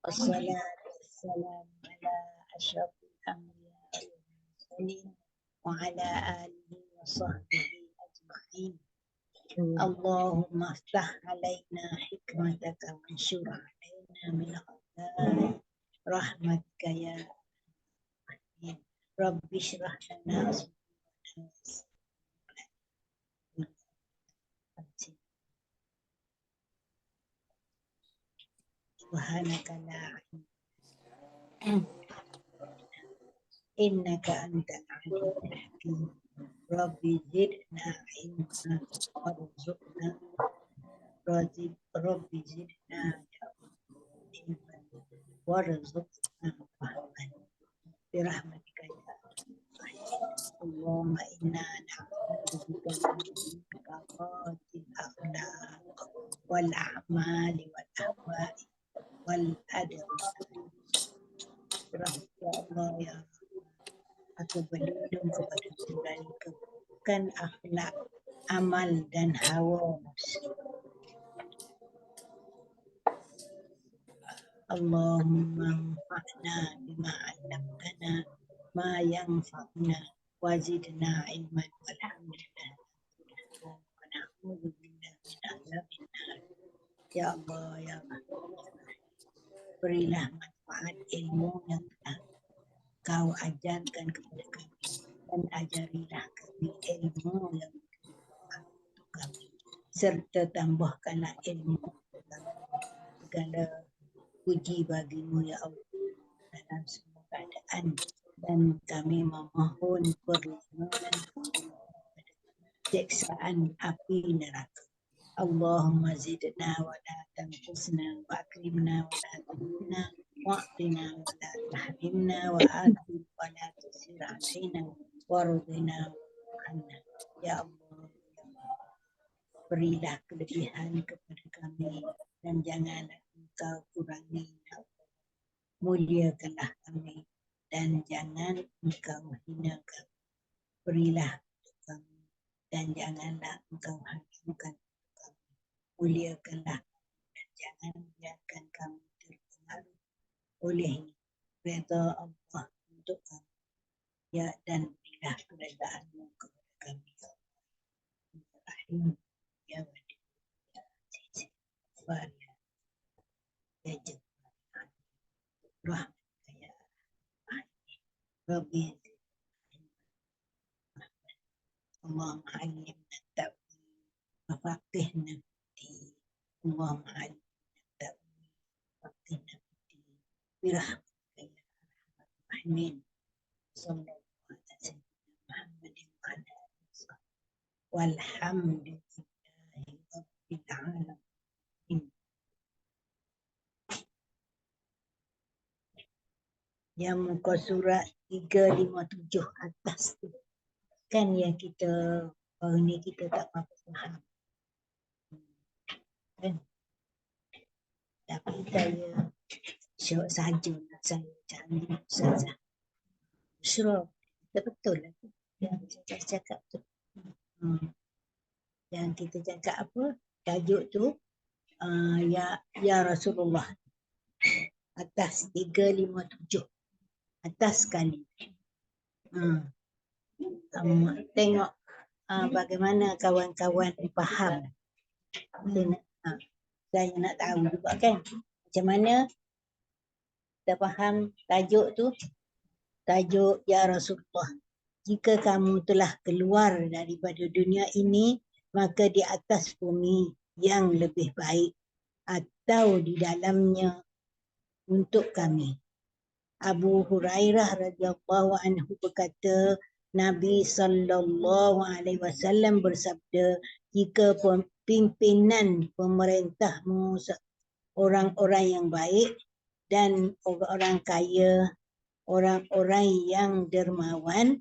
Wassalatu wassalamu ala asyrafil anbiya'i wal mursalin wa ala alihi wa sahbihi ajma'in. Allahumma aftah alaina hikmataka wa anshur alaina min khaza'in rahmatika ya rahim. Rabbi shrah lana sadrana subhanaka la innaka antal alimul hakim. Rabbi zidna ilma warzuqna Rabbi zidna ilma warzuqna fahman birahmatika ya Allahumma inna na'udzubika min kafatil akhlaq wal a'mali wal ahwa'i wal adab. Ya Allah ya aku berlindung kepada dari keburukan akhlak, amal dan hawa nafsu. Allahumma anfa'na bima 'allamtana ma yanfa'una wazidna ilman walhamdulillah wa na'udzu billahi min adzabil nar. Ya Allah ya Rahman, berilah manfaat ilmu yang telah Kau ajarkan kepada kami dan ajarilah kami ilmu yang bermanfaat untuk kami, serta tambahkanlah ilmu kami. Segala puji bagimu ya Allah dalam semua keadaan, dan kami memohon perlindungan pada siksaan api neraka. Allahumma zidna wa la tanqusna wa akrimna wa la tuhina wa'tina wa la tahrimna wa athir wa la tusir alaina warudina anna. Ya Allah, berilah kelebihan kepada kami dan janganlah engkau kurangi. Ya Allah, muliakanlah kami dan jangan engkau hina kami. Berilah kami dan janganlah engkau haramkan kami. Muliakanlah dan jangan biarkan kami terpengaruh oleh redha Allah untuk kami. Ya, dan berilah keredaanmu kepada kami. Ya Rahim, ya Wadud, ya Aziz, ya ya Jabbar, rahmatika ya Rahim. Rabbi Allahumma alimna ta'wil wa faqihna fiddin. Allahumma alimna ta'wil wa faqihna fiddin. Birahmatika ya arhamar rahimin. Sallallahu ala sayyidina Muhammadin wa ala alihi wa sahbihi. Walhamdulillahi rabbil alamin. Yang muka surat 357 atas tu kan yang kita baru ni kita tak apa faham kan, tapi saya syok saja nak saya cari Ustazah Syurah. Betul lah yang saya cakap tu. Yang kita cakap apa tajuk tu, ya Rasulullah atas 357 atas sekali. Tengok bagaimana kawan-kawan faham. Saya nak tahu juga kan macam mana kita faham tajuk tu. Tajuk ya Rasulullah, jika kamu telah keluar daripada dunia ini, maka di atas bumi yang lebih baik atau di dalamnya untuk kami. Abu Hurairah radhiyallahu anhu berkata, Nabi sallallahu alaihi wasallam bersabda, jika pimpinan pemerintahmu orang-orang yang baik dan orang kaya, orang-orang yang dermawan,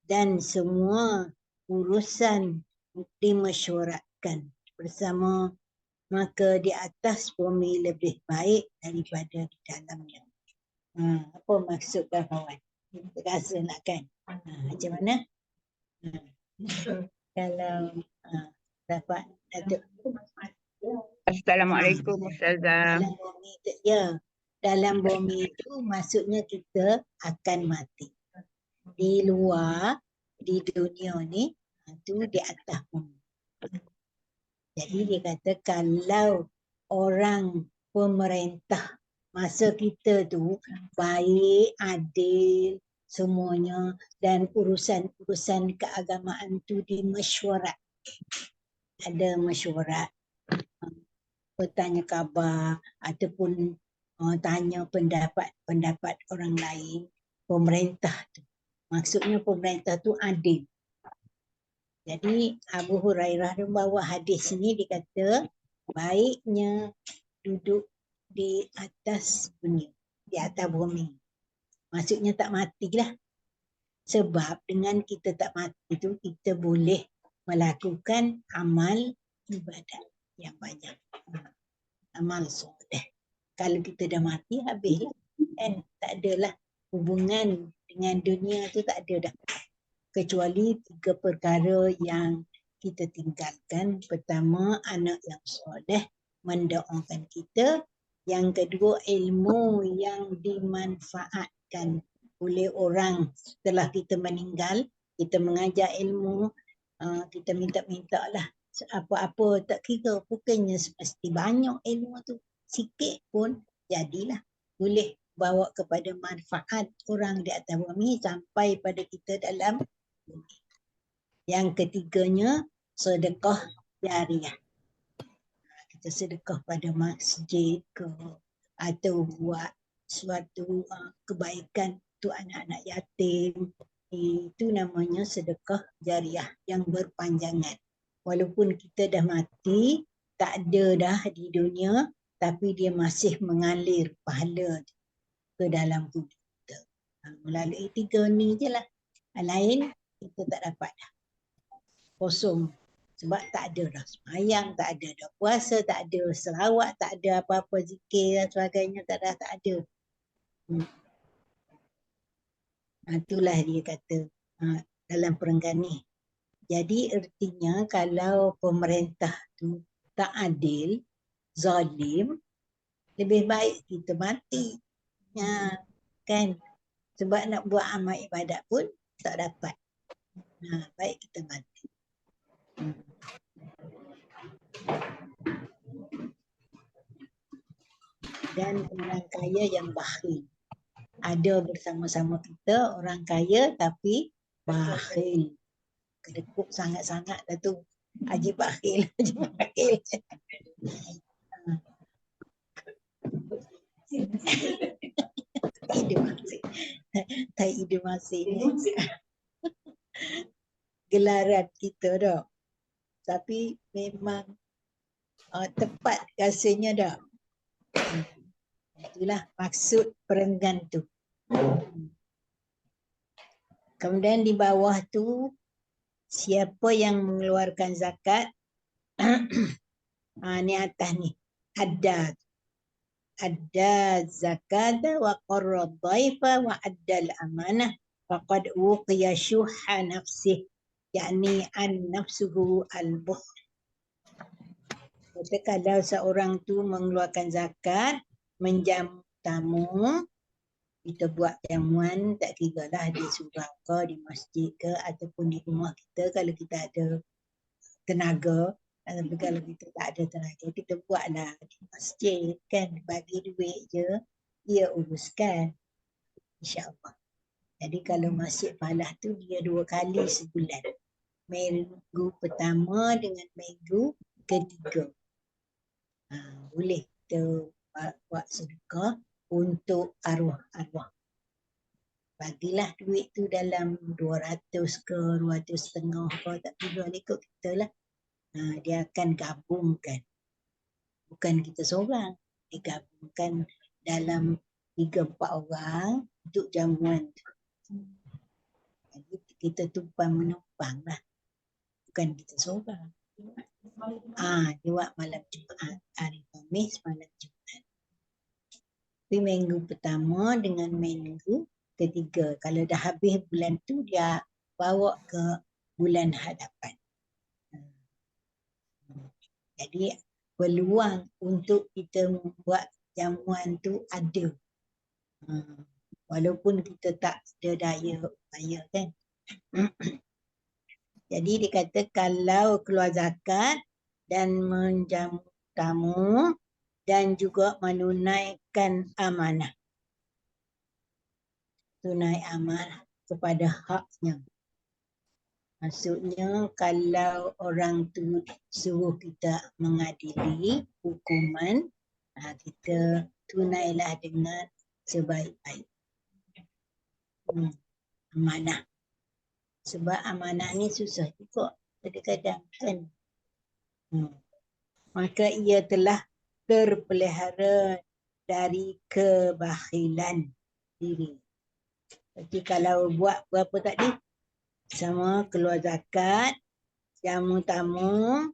dan semua urusan dimesyuaratkan bersama, maka di atas bumi lebih baik daripada di dalamnya. Apa maksud kawan? Kita rasa nak kan? Macam mana? Kalau dapat Datuk. Assalamualaikum Ustazah. Ya, dalam bumi itu maksudnya kita akan mati. Di luar, di dunia ni, itu di atas bumi. Jadi dia kata kalau orang pemerintah masa kita tu baik, adil, semuanya, dan urusan-urusan keagamaan tu dimesyuarat. Ada mesyuarat, bertanya khabar ataupun tanya pendapat orang lain. Pemerintah tu, maksudnya pemerintah tu adil. Jadi Abu Hurairah membawa hadis ni, dia kata baiknya duduk di atas dunia, di atas bumi. Maksudnya tak matilah. Sebab dengan kita tak mati tu, kita boleh melakukan amal ibadat yang banyak. Amal soleh. Kalau kita dah mati, habislah. Kan? Tak adalah hubungan dengan dunia tu, tak ada dah. Kecuali 3 perkara yang kita tinggalkan. Pertama, anak yang soleh mendoakan kita. Yang kedua, ilmu yang dimanfaatkan oleh orang setelah kita meninggal. Kita mengajar ilmu, kita minta-minta lah. Apa-apa tak kira, bukannya mesti banyak ilmu tu. Sikit pun jadilah. Boleh bawa kepada manfaat orang di atas bumi sampai pada kita dalam bumi. Yang ketiganya, sedekah jariah. Kita sedekah pada masjid ke, atau buat suatu kebaikan untuk anak-anak yatim. Itu namanya sedekah jariah yang berpanjangan. Walaupun kita dah mati, tak ada dah di dunia, tapi dia masih mengalir pahala ke dalam tubuh kita. Melalui 3 ni je lah. Lain kita tak dapat dah. Kosong. Sebab tak ada dah semayang, tak ada dah puasa, tak ada selawat, tak ada apa-apa zikir dan sebagainya, tak ada. Itulah dia kata dalam perenggan ni. Jadi ertinya kalau pemerintah tu tak adil, zalim, lebih baik kita mati. Kan? Sebab nak buat amal ibadat pun tak dapat. Baik kita mati. Dan orang kaya yang bakhil. Ada bersama-sama kita orang kaya tapi bakhil. Kedekut sangat-sangat dah tu. Haji bakhil, Haji bakhil. Tak hidup masih. Gelaran kita dah. Tapi memang tepat rasanya dah. Itulah maksud perenggan tu. Kemudian di bawah tu, siapa yang mengeluarkan zakat, ni atas ni, ada zakat wa qarra dhaifa wa addal amanah faqad uqiya syuha nafsih, yakni an nafsuhu al-bukhl. Kalau seorang tu mengeluarkan zakat, menjamu tamu, kita buat jamuan, tak kira lah di surau ke, di masjid ke, ataupun di rumah kita kalau kita ada tenaga. Tapi kalau kita tak ada tenaga, kita buatlah di masjid kan, bagi duit je, dia uruskan, insyaAllah. Jadi kalau masjid Falah tu dia 2 kali sebulan, minggu pertama dengan minggu ketiga. Boleh kita buat sedekah untuk arwah-arwah. Bagilah duit tu dalam 200 ke 250 ke, tak kira ikut kita lah. Dia akan gabungkan. Bukan kita seorang. Dia gabungkan dalam 3-4 orang untuk jamuan tu. Jadi kita tumpang menumpang lah. Bukan kita seorang. Dia buat malam Jumaat. Hari Khamis malam Jumaat. Tapi minggu pertama dengan minggu ketiga. Kalau dah habis bulan tu, dia bawa ke bulan hadapan. Jadi peluang untuk kita membuat jamuan tu ada. Walaupun kita tak ada daya upaya kan. Jadi dia kata kalau keluar zakat dan menjamu tamu dan juga menunaikan amanah. Tunai amanah kepada haknya. Maksudnya kalau orang tu suruh kita mengadili hukuman, kita tunailah dengan sebaik-baik. Amanah. Sebab amanah ni susah juga kadang-kadang kan. Maka ia telah terpelihara dari kebakhilan diri. Jadi kalau buat berapa tadi? Sama keluar zakat, jamu tamu,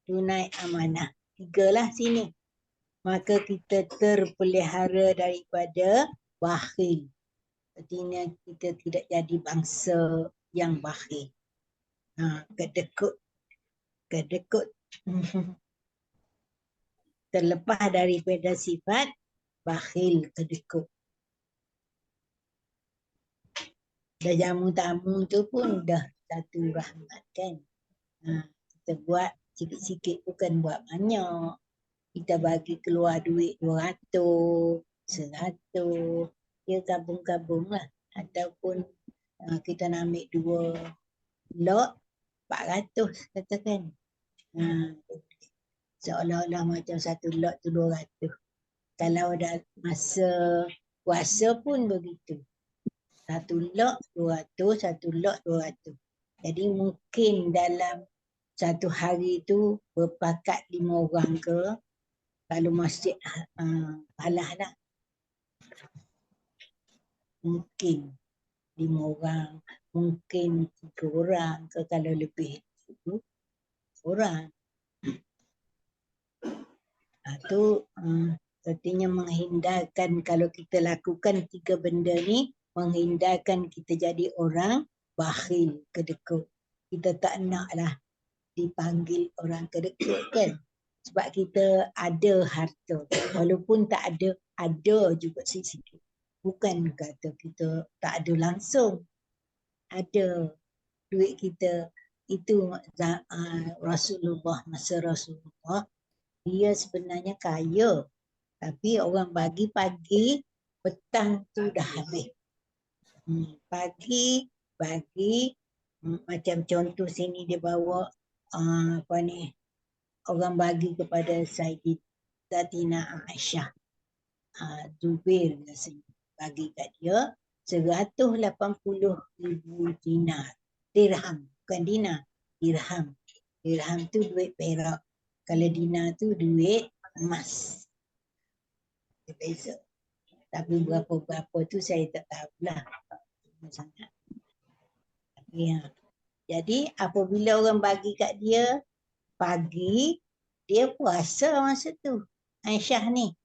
tunai amanah. 3 lah sini. Maka kita terpelihara daripada bakhil. Artinya kita tidak jadi bangsa yang bakhil. Kedekut. Terlepas daripada sifat bakhil, kedekut. Dah jamu tamu tu pun dah satu rahmat kan. Kita buat sikit-sikit bukan buat banyak. Kita bagi keluar duit 200, 100. Dia gabung-gabung lah. Ataupun kita nak ambil 2 lot, 400 katakan. Seolah-olah macam satu lot tu 200. Kalau dah masa puasa pun begitu. 1 lot 200, 1 lot 200. Jadi mungkin dalam satu hari tu berpakat 5 orang ke. Kalau masjid halah lah. Mungkin 5 orang. Mungkin 3 orang ke kalau lebih 7 orang. Itu artinya menghindarkan kalau kita lakukan 3 benda ni. Menghindarkan kita jadi orang bakhil, kedekut. Kita tak naklah dipanggil orang kedekut kan. Sebab kita ada harta. Walaupun tak ada juga sikit-sikit. Bukan kata kita tak ada langsung. Ada duit kita. Itu Rasulullah, masa Rasulullah. Dia sebenarnya kaya. Tapi orang bagi pagi, petang tu dah habis. Pagi bagi macam contoh sini dia bawa orang bagi kepada Sayyidatina Aisyah. Zubair bagi kat dia 180,000 dinar. Dirham, bukan dinar, dirham. Dirham tu duit perak. Kalau dinar tu duit emas. Dia beza. Tapi berapa-berapa tu saya tak tahulah. Sangat. Jadi apabila orang bagi kat dia pagi, dia puasa masa tu Aisyah ni.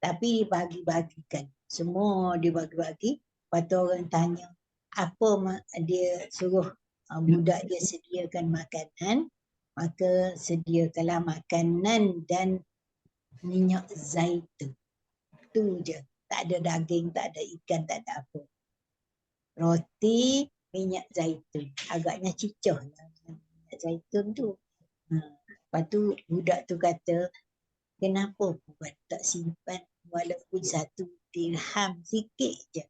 Tapi dibagi-bagikan. Semua dibagi-bagi. Lepas tu orang tanya apa dia suruh budak dia sediakan makanan. Maka sediakanlah makanan dan minyak zaitun. Tu je. Tak ada daging, tak ada ikan, tak ada apa. Roti, minyak zaitun. Agaknya cicah lah minyak zaitun tu. Lepas tu budak tu kata, kenapa buat tak simpan walaupun 1 dirham sikit je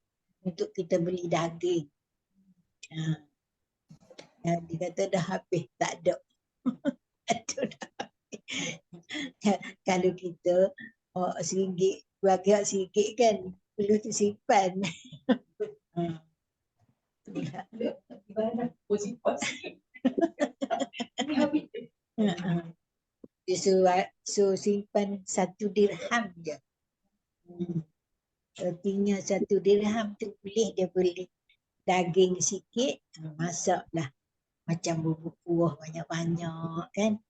untuk kita beli daging. Dia kata dah habis, tak ada. Kalau kita RM1 bagi RM1 kan, perlu tu simpan. Dia suruh simpan 1 dirham je. Artinya 1 dirham tu boleh dia beli daging sikit, masaklah. Macam bubuk kuah banyak-banyak kan.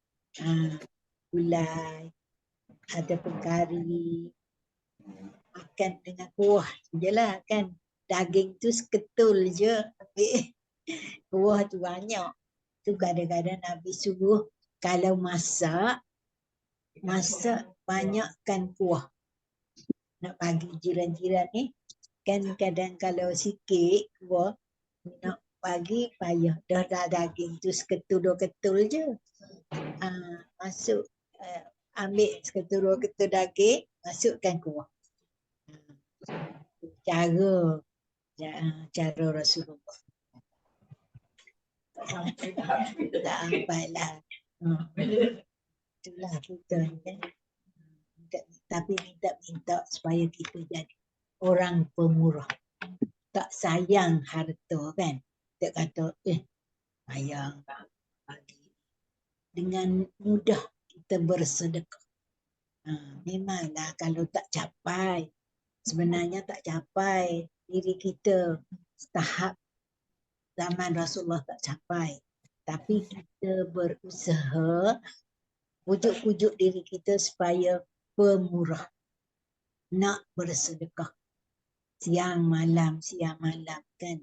Gulai, ataupun kari. Makan dengan kuah je lah kan. Daging tu seketul je. Kuah tu banyak. Tu kadang-kadang Nabi suruh kalau masak banyakkan kuah. nak bagi jiran-jiran ni. Kan kadang kalau sikit buah nak bagi payah. Dah daging tu seketul 2 ketul je. Masuk ambil seketul 2 ketul daging, masukkan kuah. Cara Rasulullah. Tak apalah. Itulah kita kan. Tapi minta supaya kita jadi orang pemurah. Tak sayang harta kan. Tak kata sayang bagi. Dengan mudah kita bersedekah. Memanglah kalau tak capai, sebenarnya tak capai diri kita tahap zaman Rasulullah tak capai. Tapi kita berusaha pujuk-pujuk diri kita supaya pemurah. Nak bersedekah. Siang malam kan.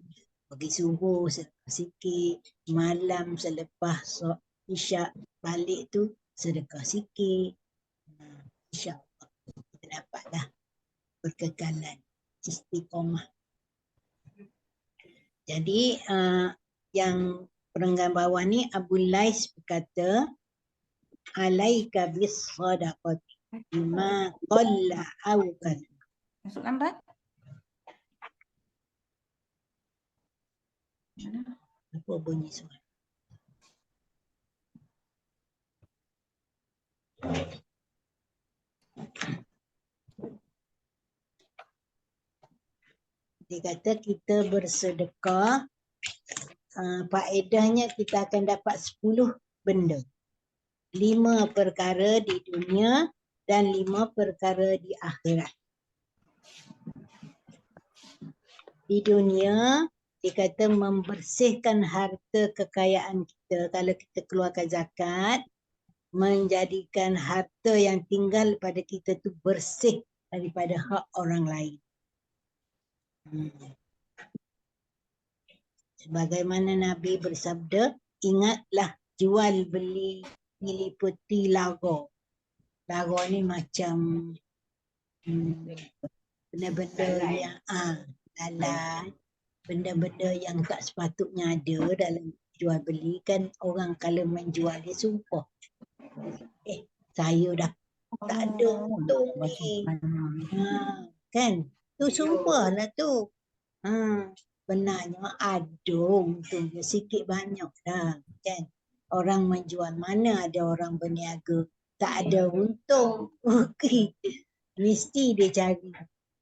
Pagi subuh sedekah sikit. Malam selepas isyak balik tu sedekah sikit. InsyaAllah kita dapatlah berkekalan istiqomah. Jadi yang perenggan bawah ni Abu Lais berkata, alaika bis sadaqati bima qalla aw kathura. Masuk lambat. Apa bunyi suara? Dia kata kita bersedekah, faedahnya kita akan dapat 10 benda. 5 perkara di dunia dan 5 perkara di akhirat. Di dunia, dia kata membersihkan harta kekayaan kita. Kalau kita keluarkan zakat, menjadikan harta yang tinggal pada kita tu bersih daripada hak orang lain. Sebagaimana Nabi bersabda, ingatlah jual beli diliputi lagu. Lagu ni macam benda-benda yang dalam benda-benda yang tak sepatutnya ada dalam jual beli. Kan orang kalau menjual dia sumpah. Saya dah tak ada untung ni. Kan? Tu sumpah lah tu. Benarnya ada untungnya sikit banyak dah. Kan? Orang menjual, mana ada orang berniaga tak ada untung. Okay. Mesti dia cari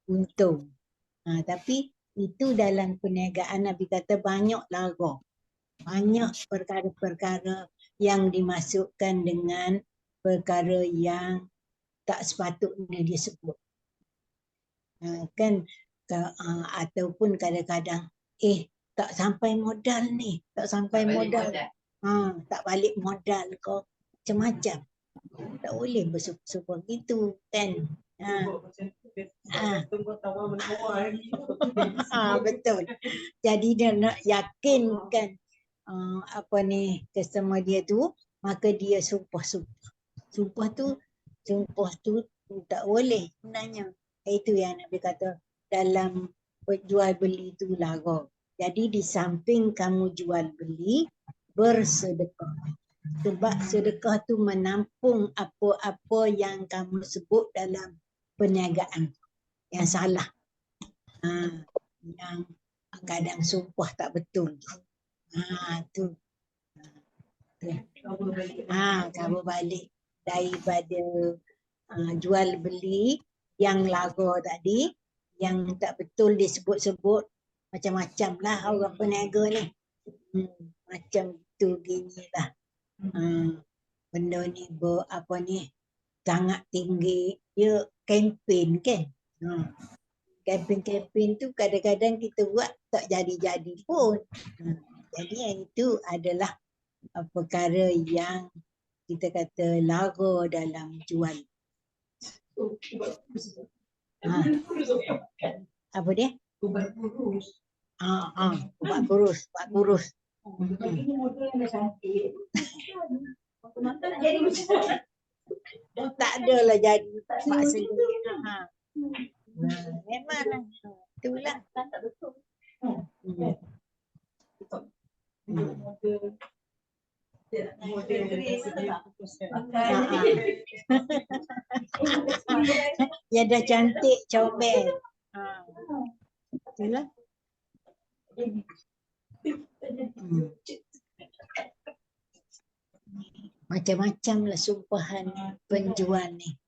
untung. Tapi itu dalam perniagaan Nabi kata banyak lagu. Banyak perkara-perkara yang dimasukkan dengan perkara yang tak sepatutnya disebut. Kan ataupun kadang-kadang tak sampai modal ni, tak sampai modal. Tak balik modal kau macam-macam. Tak boleh bersumpah gitu kan. Betul. Jadi dia nak yakinkan customer dia tu, maka dia sumpah-sumpah. Sumpah tu tak boleh sebenarnya. Itu yang Nabi kata dalam jual beli tu lagu. Jadi di samping kamu jual beli, bersedekah. Sebab sedekah tu menampung apa-apa yang kamu sebut dalam perniagaan yang salah. Yang kadang sumpah tak betul. Tu. Kamu balik daripada jual beli yang lagu tadi, yang tak betul disebut-sebut, macam-macam lah orang peniaga ni. Macam tu gini lah. Benda ni sangat tinggi. Dia kempen kan. Kempen-kempen tu kadang-kadang kita buat tak jadi-jadi pun. Jadi yang itu adalah perkara yang kita kata lagu dalam jual. Apa dia? Ubat kurus. Ubat kurus. Tak adalah jadi maksudnya. Memanglah. Itulah. Tak betul. Ya dah cantik comel. Itulah. Macam-macam lah sumpahan penjual ni.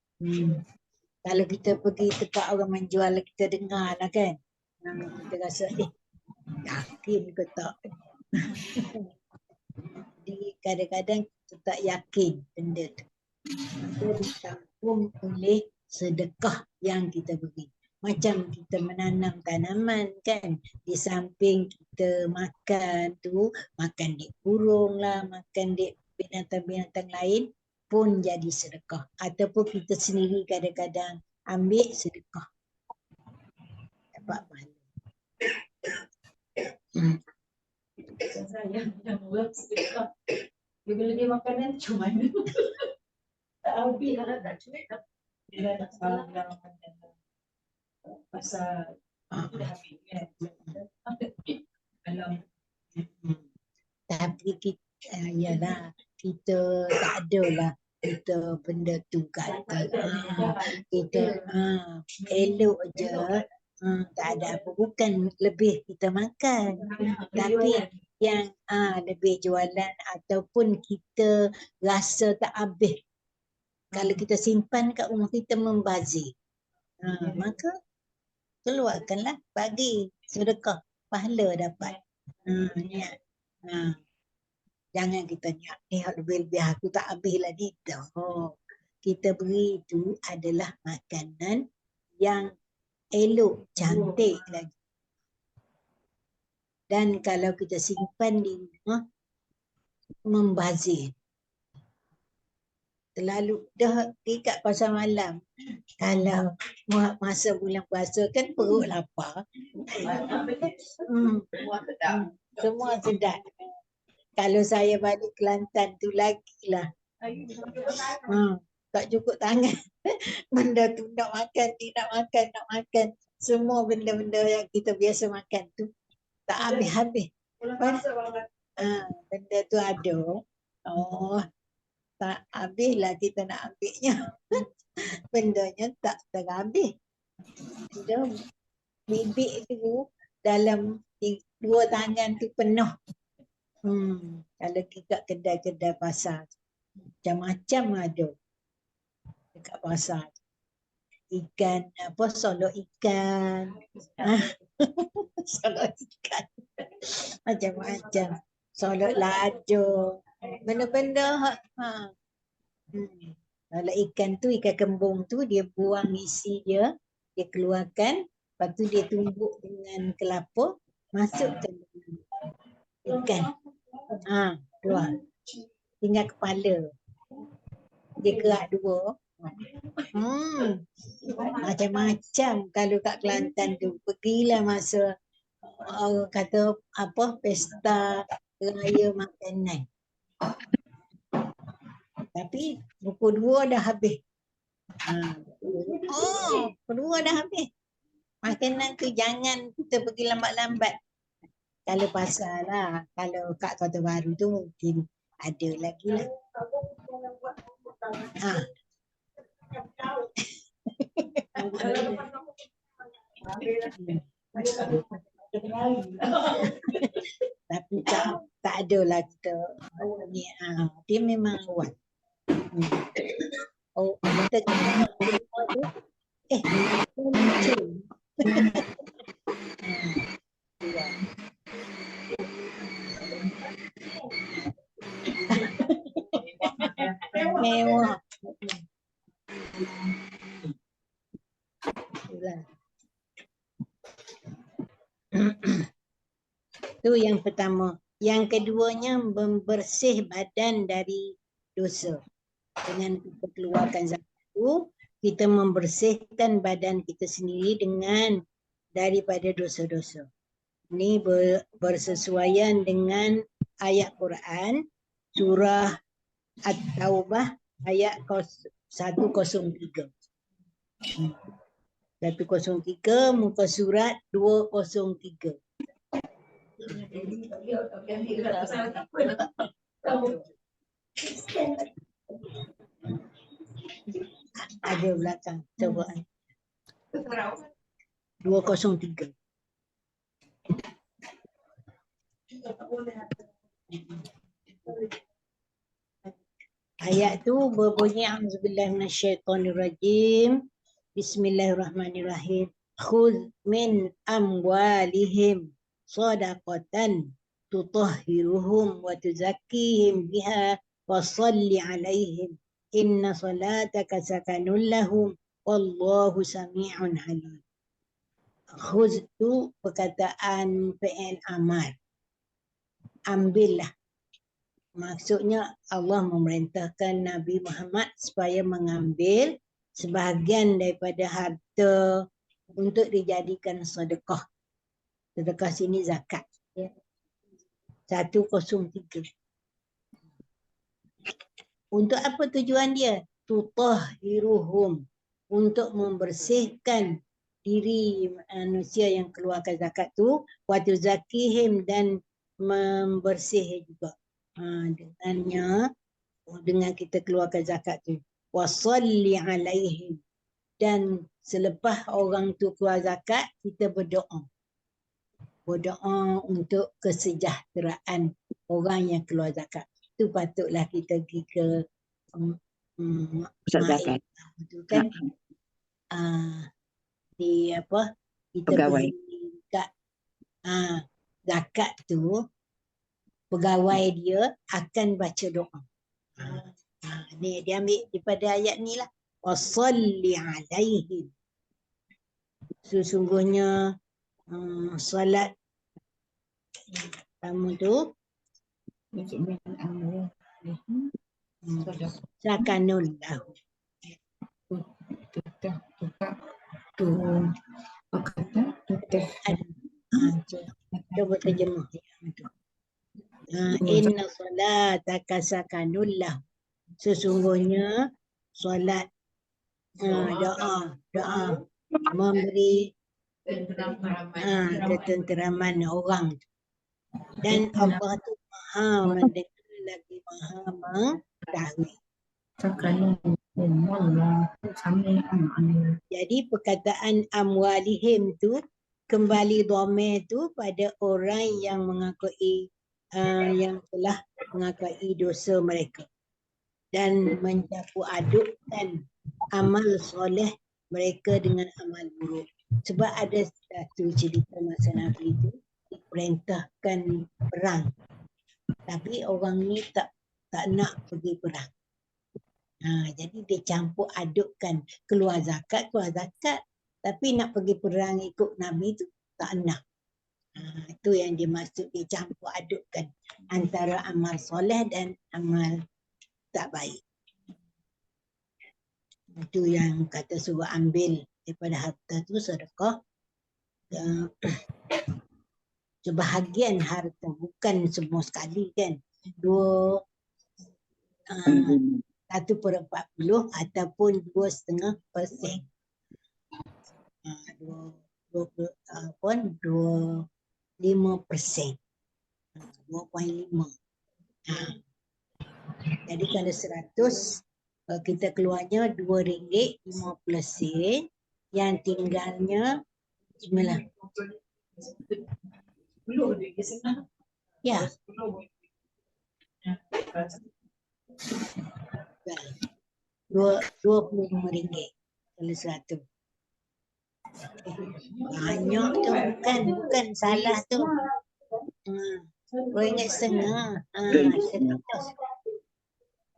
Kalau kita pergi tempat orang menjual, kita dengar lah kan. Kita rasa, yakin ke tak? Jadi kadang-kadang kita tak yakin benda tu. Kita ditampung oleh sedekah yang kita beri. Macam kita menanam tanaman kan. Di samping kita makan tu, makan di burung lah, makan di binatang-binatang lain pun jadi sedekah. Ataupun kita sendiri kadang-kadang ambil sedekah. Dapat pahala. Saya yang orang sedekah. Bila dia makanan cuma mana? Tak habis lah, tak cukup tak. Bila nak salah bilang makanan. Pasal itu dah habis kan. Kalau tapi kita, yalah, kita tak adalah kita benda tu kata kita elok je, tak ada apa, bukan lebih kita makan, tapi yang lebih jualan ataupun kita rasa tak habis. Kalau kita simpan kat rumah kita membazir, maka keluarkanlah, bagi sedekah, pahala dapat. Niat. Jangan kita niat lebih-lebih, aku tak habis lagi. Kita beri itu adalah makanan yang elok, cantik lagi. Dan kalau kita simpan di rumah, membazir. Terlalu dah dekat pasar malam. Kalau masa bulan puasa kan perut lapar. Semua sedap. Kalau saya balik Kelantan tu lagilah. Tak cukup tangan. Benda tu nak makan, tidak makan, nak makan. Semua benda-benda yang kita biasa makan tu tak habis-habis. Benda tu ada. Tak habislah kita nak ambilnya. Bendanya tak terhabis. Benda bibik tu dalam 2 tangan tu penuh. Kalau kita kedai-kedai pasar, macam-macam ada dekat pasar. Ikan, solok ikan. Solok ikan. Macam-macam. Solok lado. Benda-benda. Kalau ikan tu, ikan kembung tu, dia buang isi dia, dia keluarkan, lepas tu dia tumbuk dengan kelapa, masukkan ikan. Keluar. Tinggal kepala. Dia kerak 2. Macam-macam kalau kat Kelantan tu. Pergilah masa kata apa, pesta raya makanan. Tapi pukul 2 dah habis. Pukul 2 dah habis. Makanan tu jangan kita pergi lambat-lambat. Kalau pasar lah. Kalau kat Kota Baru tu mungkin ada lagi lah. Tapi tak ada lah kita. Dia memang awal. Kita lucu. Mewah. Itu yang pertama. Yang keduanya, membersih badan dari dosa. Dengan kita keluarkan zakat itu, kita membersihkan badan kita sendiri dengan daripada dosa-dosa. Ini bersesuaian dengan ayat Quran surah At-Taubah ayat 103. 103 muka surat 203. Ada belakang. Coba. 203. Ayat tu berbunyi auzubillahi minasyaitonirrajim. Bismillahirrahmanirrahim. Khudh min amwalihim shadaqatan tutahhiruhum wa tuzakkihim biha wa salli alaihim inna salataka sakanun lahum wallahu sami'un alim. Khudh tu perkataan fi'il amar. Ambillah. Maksudnya Allah memerintahkan Nabi Muhammad supaya mengambil sebahagian daripada harta untuk dijadikan sedekah. Sedekah sini zakat. 103. Untuk apa tujuan dia? Tutahhiruhum. Untuk membersihkan diri manusia yang keluarkan zakat tu. Wa tuzakihim dan membersih juga. Dengan kita keluarkan zakat tu. Wasalli alaihim. Dan selepas orang tu keluar zakat, kita berdoa. Berdoa untuk kesejahteraan orang yang keluar zakat. Itu patutlah kita pergi ke pusat zakat. Itu kan di apa? Kita Pegawai. kat zakat tu, pegawai dia akan baca doa. Ni dia ambil daripada ayat ni lah. Wasalli alaihim. Sesungguhnya solat kamu tu sakanun lahu. Coba terjemah. Inna salataka sakanun lahu. Sesungguhnya solat doa memberi ketenteraman orang. Dan Allah tu maha mendengar lagi maha mengetahui. Jadi perkataan amwalihim tu kembali dhamir tu pada orang yang mengakui yang telah mengakui dosa mereka dan mencampur adukkan amal soleh mereka dengan amal buruk. Sebab ada satu cerita masa Nabi itu diperintahkan perang, tapi orang ni tak nak pergi perang. Jadi dia campur adukkan keluar zakat, tapi nak pergi perang ikut Nabi tu tak nak. Itu yang dimaksud dia campur adukkan antara amal soleh dan amal tak baik. Itu yang kata suruh ambil daripada harta tu sedekah. Sebahagian harta, bukan semua sekali kan. 1/40 ataupun 2,5%. 25%. 2.5. Jadi kalau 100, kita keluarnya RM2.50, yang tinggalnya bismillah. Ya. RM25 kalau 100. Banyak tu, bukan salah tu. RM2.50.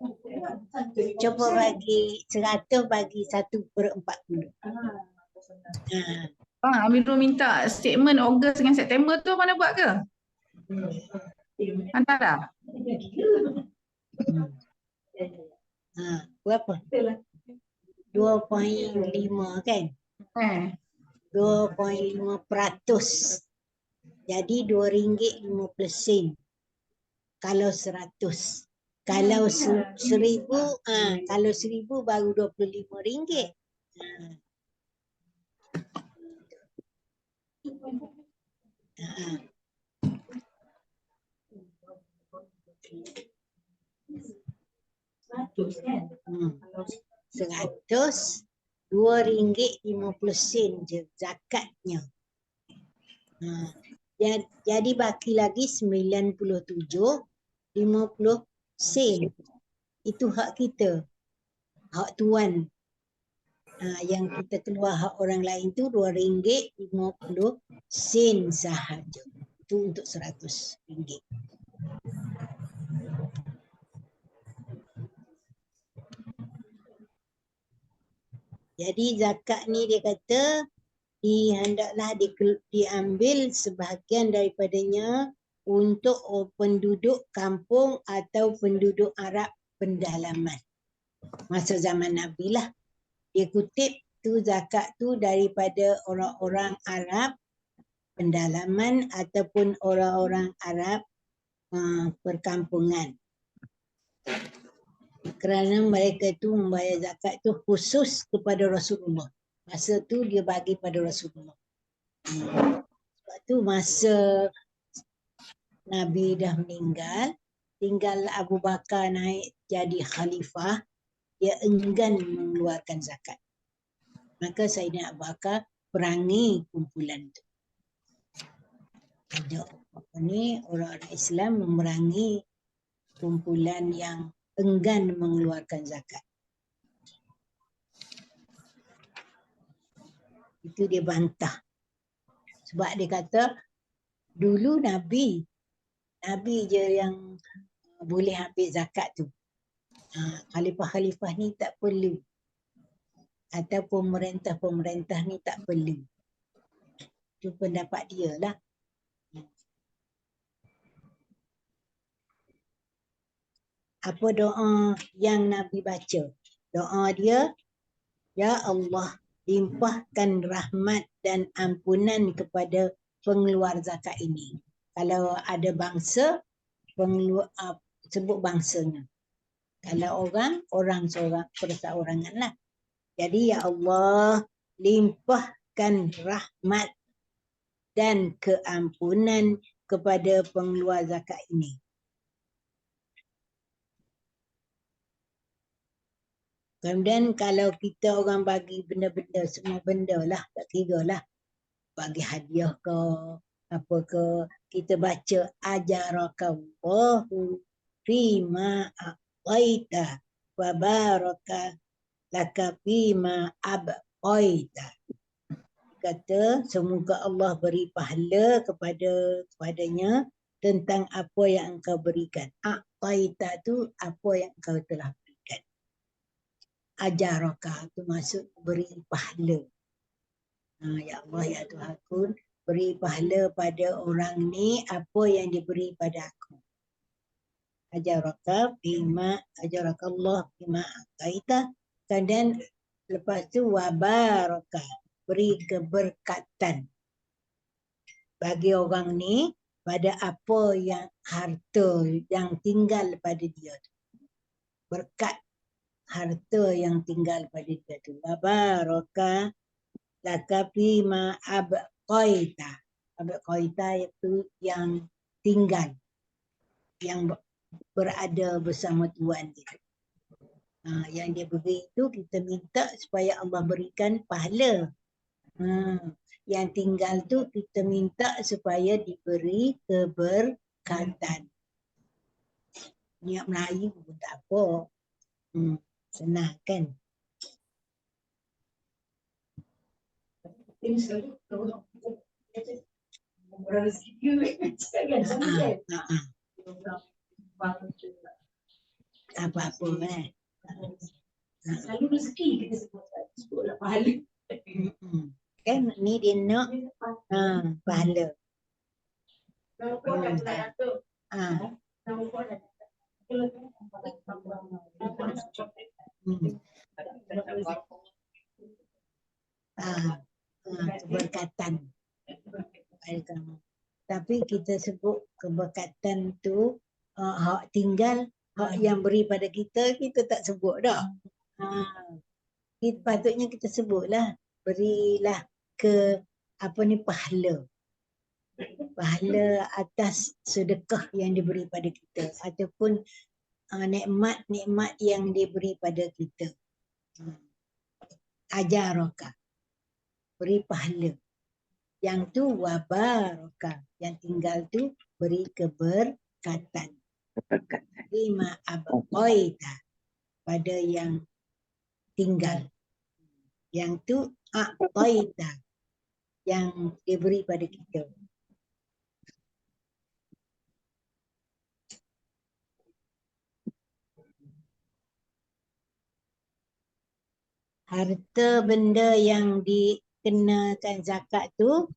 100. Cuba bagi 100 bagi 1/40. Amirul minta statement Ogos dengan September tu mana buat ke? Hantar dah? Berapa? 2.5 kan? 2.5%. Jadi RM2.50 kalau 100. Kalau 1,000, kalau 1,000 baru RM25. Ha. 100 kan? Hmm. 100 RM2.50 je zakatnya. Ha. Jadi baki lagi 97.50. Itu hak kita. Hak tuan. Yang kita keluar hak orang lain tu RM2.50 sahaja. Itu untuk RM100. Jadi zakat ni dia kata hendaklah diambil sebahagian daripadanya untuk penduduk kampung atau penduduk Arab pendalaman. Masa zaman Nabi lah. Dia kutip tu zakat tu daripada orang-orang Arab pendalaman ataupun orang-orang Arab perkampungan. Kerana mereka tu membayar zakat tu khusus kepada Rasulullah. Masa tu dia bagi pada Rasulullah. Sebab tu masa Nabi dah meninggal, tinggal Abu Bakar naik jadi khalifah, dia enggan mengeluarkan zakat. Maka Sayyidina Abu Bakar perangi kumpulan tu. Ada orang-orang Islam memerangi kumpulan yang enggan mengeluarkan zakat. Itu dia bantah. Sebab dia kata dulu Nabi je yang boleh ambil zakat tu. Khalifah-khalifah ni tak perlu. Atau pemerintah-pemerintah ni tak perlu. Itu pendapat dia lah. Apa doa yang Nabi baca? Doa dia, Ya Allah, limpahkan rahmat dan ampunan kepada pengeluar zakat ini. Kalau ada bangsa, sebut bangsanya. Kalau orang seorang perseorangan lah. Jadi Ya Allah, limpahkan rahmat dan keampunan kepada pengeluar zakat ini. Kemudian kalau kita orang bagi benda-benda, semua benda lah, tak kira lah. Bagi hadiah ke, apa ke, kita baca ajarakallahu fima a'taita wa baraka laka fima abqaita. Kata semoga Allah beri pahala kepadanya tentang apa yang engkau berikan. A'taita tu apa yang engkau telah berikan. Ajaraka tu maksud beri pahala. Ya Allah, ya Tuhanku, beri pahala pada orang ni apa yang diberi pada aku. Ajaraka Allah bima aqaita. Dan lepas tu wabaraka, beri keberkatan bagi orang ni pada apa yang harta yang tinggal pada dia. Berkat harta yang tinggal pada dia tu. Wabaraka laka fima abqaita. Abqaita itu yang tinggal, yang berada bersama Tuhan dia. Yang dia beri itu kita minta supaya Allah berikan pahala. Yang tinggal tu kita minta supaya diberi keberkatan. Niat Melayu pun tak apa. Senang kan? Ini selalu orang rezeki sekalian sama kan? Apa-apa Selalu rezeki kita sebutlah pahala. Kan ni dia nak pahala. Kalau kau dah nak tu, kalau kau dah keberkatan. Tapi kita sebut keberkatan tu hak tinggal, hak yang beri pada kita tak sebut dah. Patutnya kita sebutlah, berilah pahala. pahala atas sedekah yang diberi pada kita ataupun nikmat-nikmat yang diberi pada kita. Ajaraka, beri pahala. Yang tu wabaraka, yang tinggal tu beri keberkatan. Lima abqaita, pada yang tinggal. Yang tu a'taita, yang diberi pada kita. Harta benda yang dikenakan zakat tu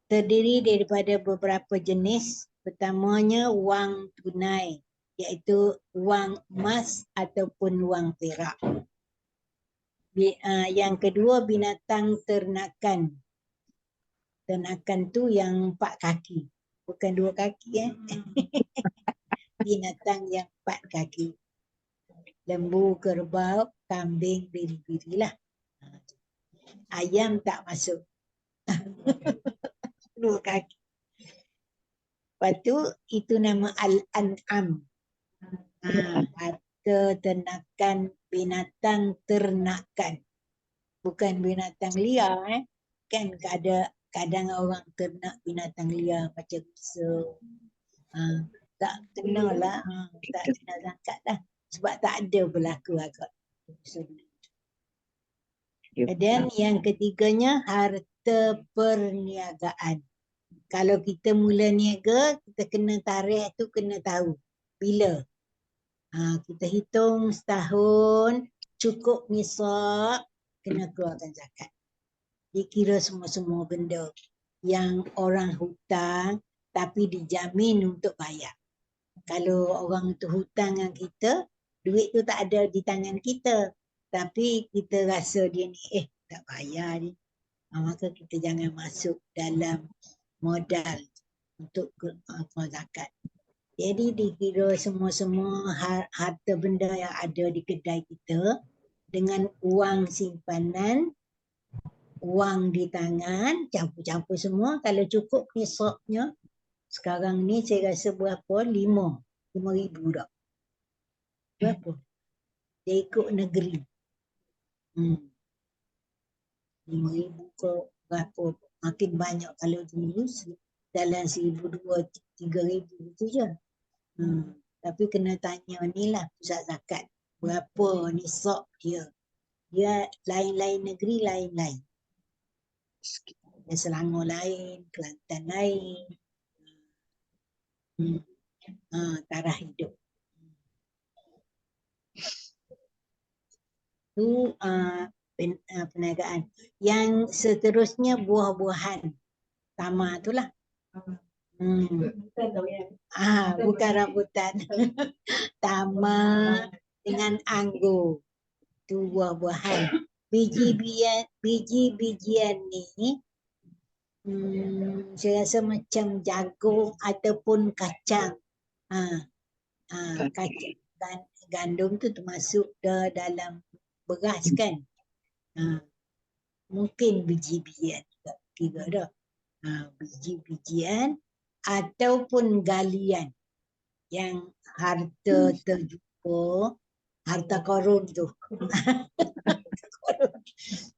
terdiri daripada beberapa jenis. Pertamanya wang tunai, iaitu wang emas ataupun wang perak. Yang kedua binatang ternakan. Ternakan tu yang 4 kaki, bukan 2 kaki. Binatang yang 4 kaki. Lembu, kerbau, kambing, biri-biri lah. Ayam tak masuk. 2 kaki. Lepas tu itu nama al-an'am. Harta ternakan, binatang ternakan. Bukan binatang liar. Kan kadang orang ternak binatang liar macam kusa. Tak kena lah. Tak kena zakat lah. Sebab tak ada berlaku agak. Dan yang ketiganya harta perniagaan. Kalau kita mula niaga, kita kena tarikh tu kena tahu. Bila? Kita hitung setahun, cukup nisab, kena keluarkan zakat. Dikira semua-semua benda yang orang hutang tapi dijamin untuk bayar. Kalau orang tu hutang dengan kita, duit tu tak ada di tangan kita. Tapi kita rasa dia ni, tak bayar ni. Maka kita jangan masuk dalam modal untuk keluar zakat. Jadi dikira semua-semua harta benda yang ada di kedai kita dengan wang simpanan, wang di tangan, campur-campur semua. Kalau cukup nisabnya, sekarang ni saya rasa berapa? 5,000 dah. Berapa? Dia ikut negeri. 5,000 ke berapa? Makin banyak kalau dulu dalam 1,200, 3,000 tu je. Tapi kena tanya ni lah pusat zakat. Berapa nisab dia? Dia lain-lain negeri lain-lain. Selangor lain, Kelantan lain. Taraf hidup. Tu perniagaan. Yang seterusnya buah-buahan. Tamar tu lah. Bukan rambutan. Tamar dengan anggur. Tu buah-buahan. Biji-bijian ni saya rasa macam jagung ataupun kacang. Kacang. Gandum tu termasuk dalam beras kan. Mungkin biji-bijian juga. Kira dah. Biji-bijian ataupun galian yang harta terjumpa, harta karun tu.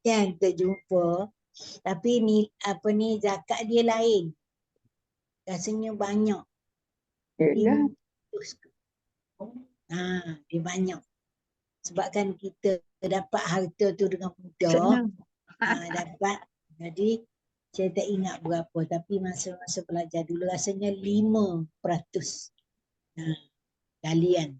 Yang terjumpa, tapi ni zakat dia lain. Rasanya banyak. Dia banyak. Sebab kan kita dapat harta tu dengan mudah. Dapat. Jadi saya tak ingat berapa, tapi masa-masa belajar dulu rasanya 5%. Galian.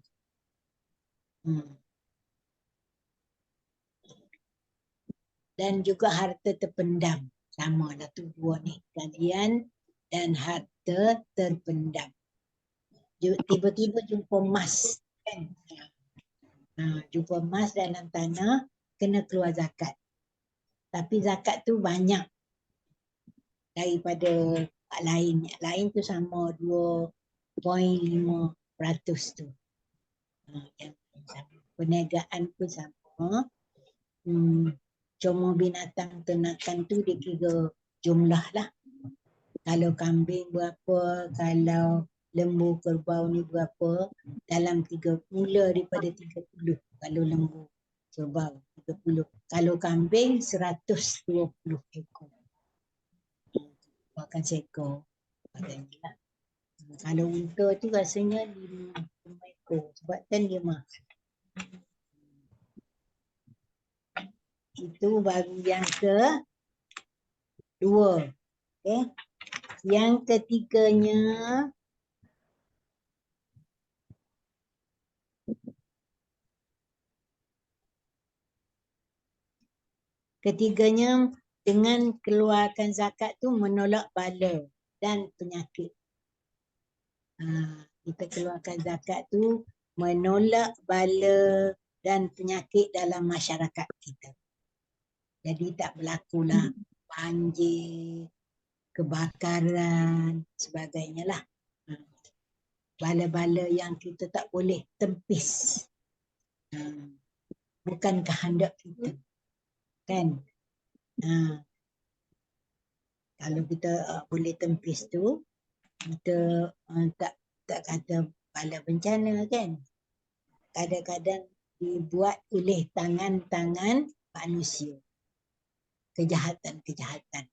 Dan juga harta terpendam. Sama lah tu dua ni. Galian dan harta terpendam. Tiba-tiba jumpa emas. Kan? Jumpa emas dalam tanah, kena keluar zakat. Tapi zakat tu banyak daripada lain. Lain tu sama 2.5% tu. Perniagaan pun sama. Cuma binatang ternakan tu dikira jumlah lah. Kalau kambing berapa, kalau lembu kerbau ni berapa, dalam mula daripada 30. Kalau lembu kerbau 30. Kalau kambing 120 ekor. Makan seekor. Lah. Kalau unta tu rasanya 5 ekor sebab kan dia makan. Itu baru yang kedua. Okay. Yang ketiganya, dengan keluarkan zakat tu menolak bala dan penyakit. Kita keluarkan zakat tu menolak bala dan penyakit dalam masyarakat kita. Jadi tak berlakulah banjir, kebakaran, sebagainya lah. Bala-bala yang kita tak boleh tempis. Bukan kehendak kita. Kan? Kalau kita boleh tempis tu, kita tak kata bala bencana kan. Kadang-kadang dibuat oleh tangan-tangan manusia. Kejahatan-kejahatan.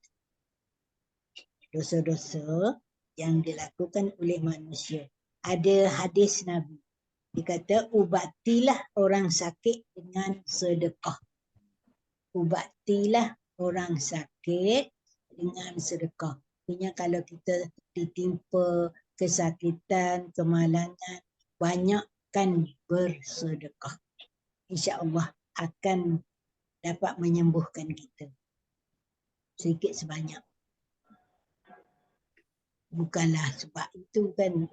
Dosa-dosa yang dilakukan oleh manusia. Ada hadis Nabi. Dia kata, ubatilah orang sakit dengan sedekah. Ubatilah orang sakit dengan sedekah. Artinya kalau kita ditimpa kesakitan, kemalangan, banyakkan bersedekah. InsyaAllah akan dapat menyembuhkan kita. Sedikit sebanyak. Bukanlah sebab itu kan,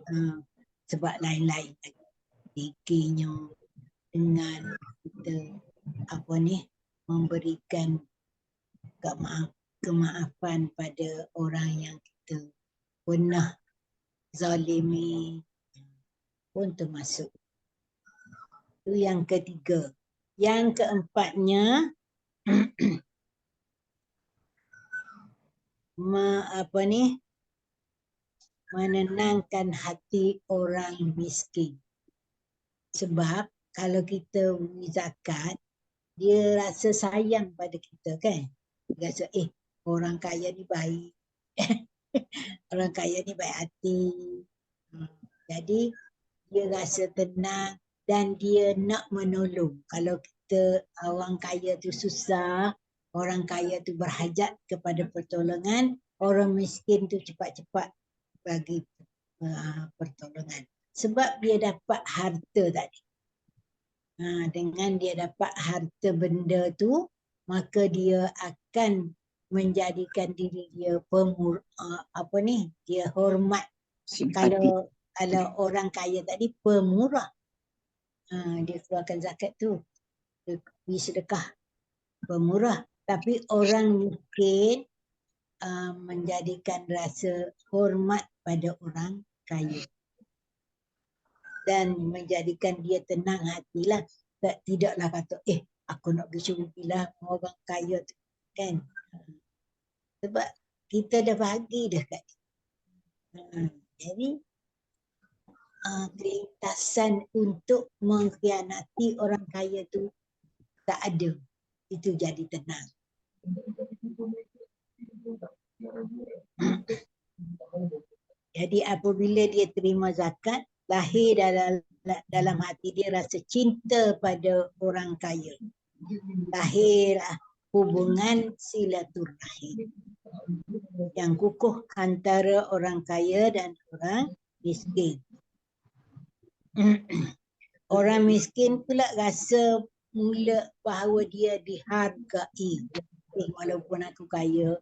sebab lain-lain. Fikirnya dengan kita memberikan kemaafan pada orang yang kita pernah zalimi pun termasuk. Itu yang ketiga. Yang keempatnya, menenangkan hati orang miskin. Sebab kalau kita beri zakat, dia rasa sayang pada kita kan. Dia rasa orang kaya ni baik. Orang kaya ni baik hati. Jadi dia rasa tenang dan dia nak menolong. Kalau kita orang kaya tu susah, orang kaya tu berhajat kepada pertolongan, orang miskin tu cepat-cepat bagi pertolongan. Sebab dia dapat harta tadi. Dengan dia dapat harta benda tu, maka dia akan menjadikan diri dia dia hormat. Kalau orang kaya tadi pemurah. Dia keluarkan zakat tu. Dia beri sedekah. Pemurah. Tapi orang miskin menjadikan rasa hormat pada orang kaya. Dan menjadikan dia tenang hatilah. Tidaklah kata, aku nak pergi syurugilah orang kaya tu. Kan? Sebab kita dah bagi dah kat dia. Jadi, kelintasan untuk mengkhianati orang kaya tu tak ada. Itu jadi tenang. Jadi apabila dia terima zakat, lahir dalam hati dia rasa cinta pada orang kaya. Lahirlah hubungan silaturahim yang kukuh antara orang kaya dan orang miskin. Orang miskin pula rasa mula bahawa dia dihargai. Walaupun aku kaya,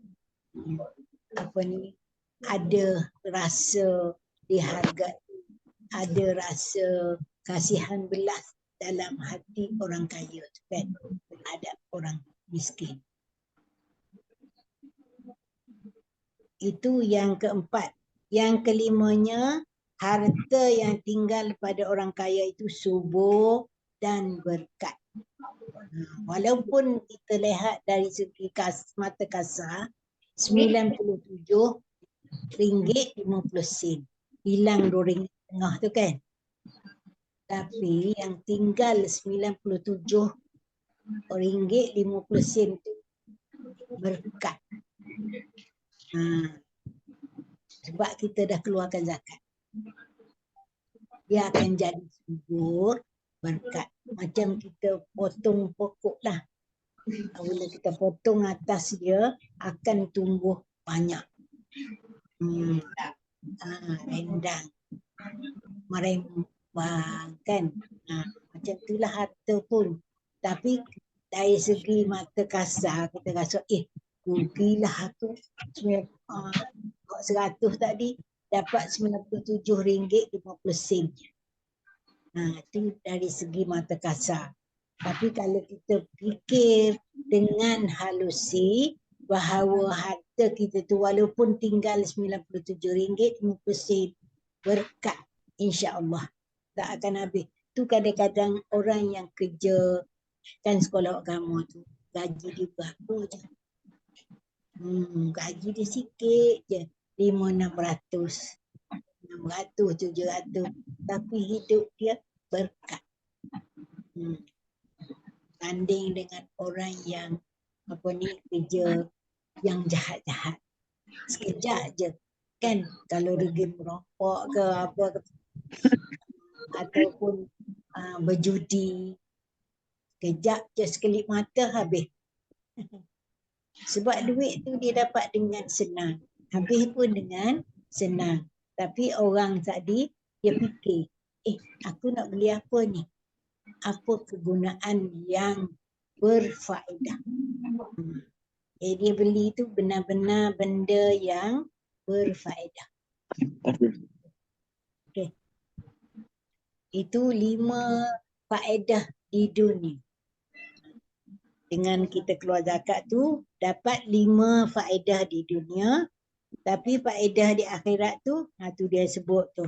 ada rasa dihargai, ada rasa kasihan belas dalam hati orang kaya kan, terhadap orang miskin. Itu yang keempat. Yang kelimanya, harta yang tinggal pada orang kaya itu subur dan berkat. Walaupun kita lihat dari segi mata kasar, 97 RM1.50. Hilang RM2.50 tu kan. Tapi yang tinggal RM97.50 tu berkat. Sebab kita dah keluarkan zakat. Dia akan jadi subur berkat. Macam kita potong pokok lah. Bila kita potong atas dia akan tumbuh banyak. Rendang, merembang kan. Macam itulah harta pun. Tapi dari segi mata kasar kita rasa rugilah aku 100 tadi dapat RM97.50. Itu dari segi mata kasar. Tapi kalau kita fikir dengan halusi bahawa harta kita tu walaupun tinggal RM97.50 berkat, insya-Allah tak akan habis. Tu kadang-kadang orang yang kerja kan sekolah agama tu gaji dia berapa je. Gaji dia sikit je, 500-600, 700, tapi hidup dia berkat. Banding dengan orang yang kerja yang jahat-jahat. Sekejap je kan, kalau pergi merokok ke apa ke, ataupun berjudi, sekejap je, sekelip mata habis. Sebab duit tu dia dapat dengan senang, habis pun dengan senang. Tapi orang tadi dia fikir, aku nak beli apa ni? Apa kegunaan yang berfaedah? Dia beli tu benar-benar benda yang berfaedah. Okay. Itu 5 faedah di dunia. Dengan kita keluar zakat tu dapat 5 faedah di dunia. Tapi faedah di akhirat tu, tu dia sebut tu.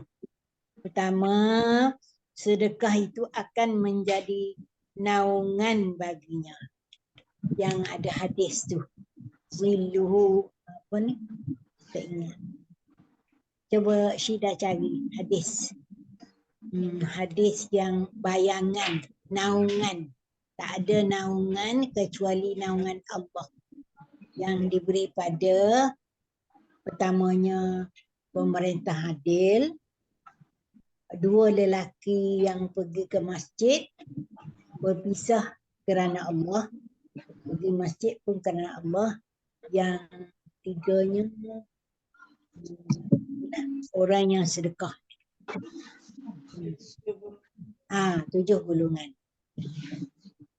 Pertama, sedekah itu akan menjadi naungan baginya. Yang ada hadis tu. Zilluhu, apa ni? Tak ingat. Coba Syida cari hadis. Hadis yang bayangan, naungan. Tak ada naungan kecuali naungan Allah. Yang diberi pada pertamanya pemerintah adil, 2 lelaki yang pergi ke masjid berpisah kerana Allah, pergi masjid pun kerana Allah, yang 3-nya orang yang sedekah. 7 golongan.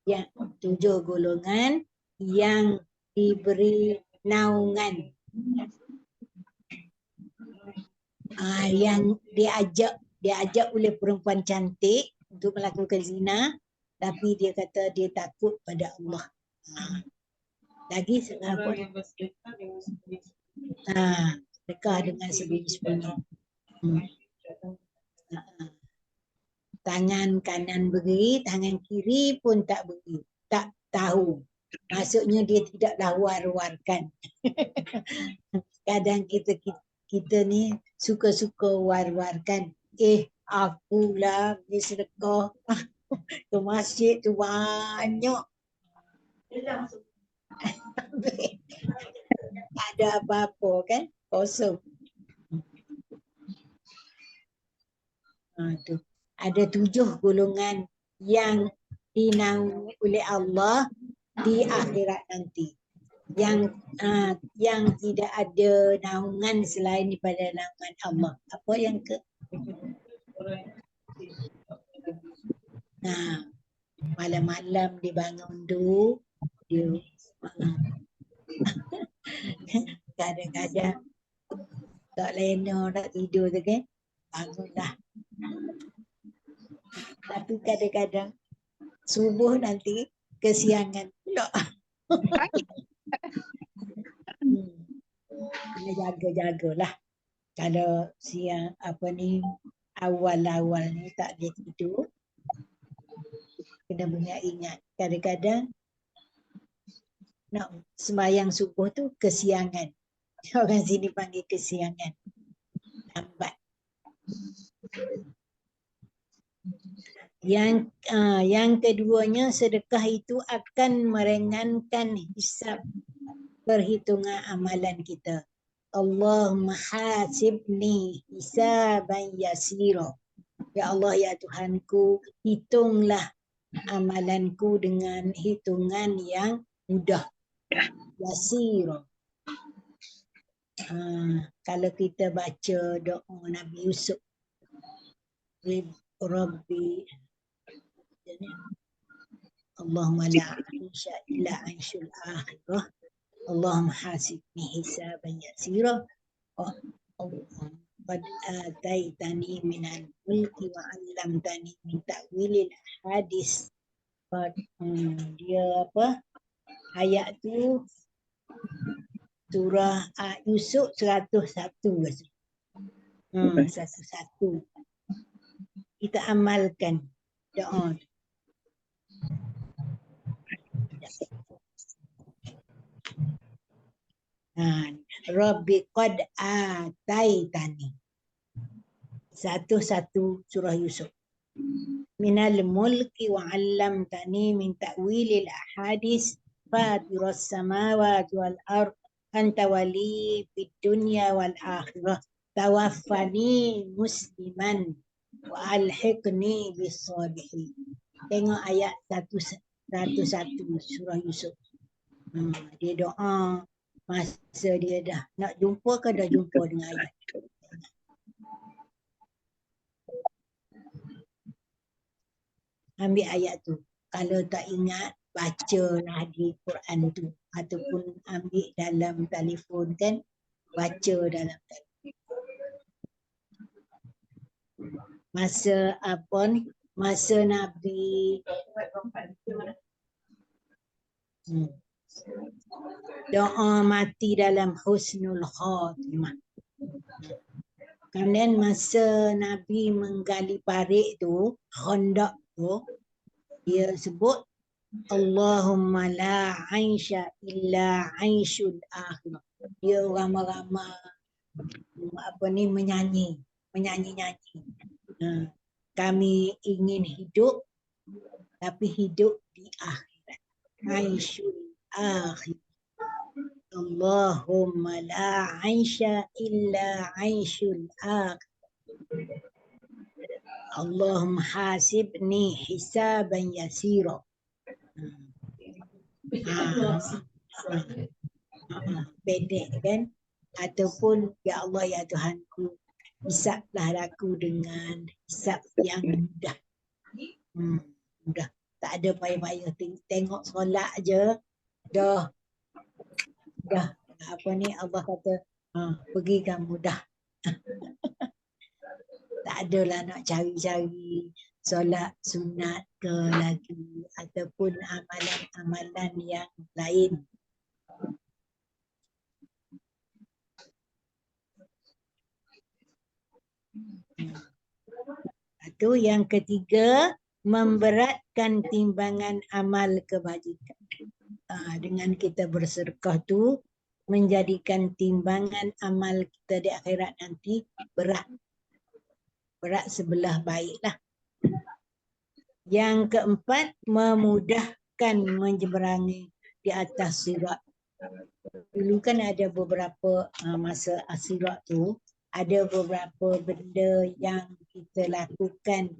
Ya, 7 golongan yang diberi naungan. Yang diajak oleh perempuan cantik untuk melakukan zina, tapi dia kata dia takut pada Allah. Lagi apa? Sedekah dengan sembunyi-sembunyi. Tangan kanan beri, tangan kiri pun tak beri, tak tahu. Maksudnya dia tidaklah war-warkan. Kadang kita ni suka-suka war-warkan. Akulah pergi sedekah ke masjid tu banyak. Tak ada apa-apa kan? Kosong. Tu. Ada 7 golongan yang dinaungi oleh Allah di akhirat nanti. Yang tidak ada naungan selain daripada naungan Allah. Apa yang ke? Malam-malam dia bangun tu, dia kadang-kadang tak lena nak tidur tu kan, bangunlah. Tapi kadang-kadang subuh nanti kesiangan pula. Kena jaga-jagalah. Kalau siang awal-awal ni tak boleh tidur, kena banyak ingat. Kadang-kadang nak sembahyang subuh tu kesiangan. Orang sini panggil kesiangan. Lambat. Yang keduanya, sedekah itu akan meringankan hisab perhitungan amalan kita. Allahumma hasibni hisaban yasira. Ya Allah, ya Tuhanku, hitunglah amalanku dengan hitungan yang mudah. Yasira. Kalau kita baca doa Nabi Yusuf, Rabbi Allahumma la aisha illa aishul akhirah, Allahumma hasibni hisaban yasira, qad ataitani minal mulki wa 'allamtani min ta'wilil hadis. Dia apa? Ayat tu surah Yusuf 101. 101. Kita amalkan doa. Rabbi qad ataitani. 101 surah Yusuf. Minal mulki wa 'allamtani min ta'wilil ahadis fatiras samawati wal ard anta wali fid dunya wal akhirah tawaffani musliman wa alhiqni bis salihin. Tengok ayat 101 surah Yusuf. Dia doa masa dia dah nak jumpa ke dah jumpa dengan ayat. Ambil ayat tu. Kalau tak ingat, bacalah di Quran tu. Ataupun ambil dalam telefon kan. Baca dalam telefon. Masa apa ni? Masa Nabi doa mati dalam husnul khatimah. Kemudian masa Nabi menggali parit tu, Khandaq tu, dia sebut Allahumma la aisha illa aishul akhirah. Dia ramai-ramai menyanyi. Kami ingin hidup, tapi hidup di akhirat. Aishul akhirah. Allahumma la aisha illa aishul akhirah. Allahumma hasibni hisaban yasira. Pendek kan? Ataupun ya Allah, ya Tuhanku, hisablah aku dengan hisab yang mudah. Mudah. Tak ada payah-payah. Tengok solat je dah apa ni, Allah kata pergikan mudah. Tak adalah nak cari-cari solat sunat ke lagi ataupun amalan-amalan yang lain. Itu yang ketiga, memberatkan timbangan amal kebajikan. Dengan kita bersedekah tu menjadikan timbangan amal kita di akhirat nanti berat sebelah baiklah. Yang keempat, memudahkan menyeberangi di atas sirat. Dulu kan ada beberapa masa sirat tu, ada beberapa benda yang kita lakukan,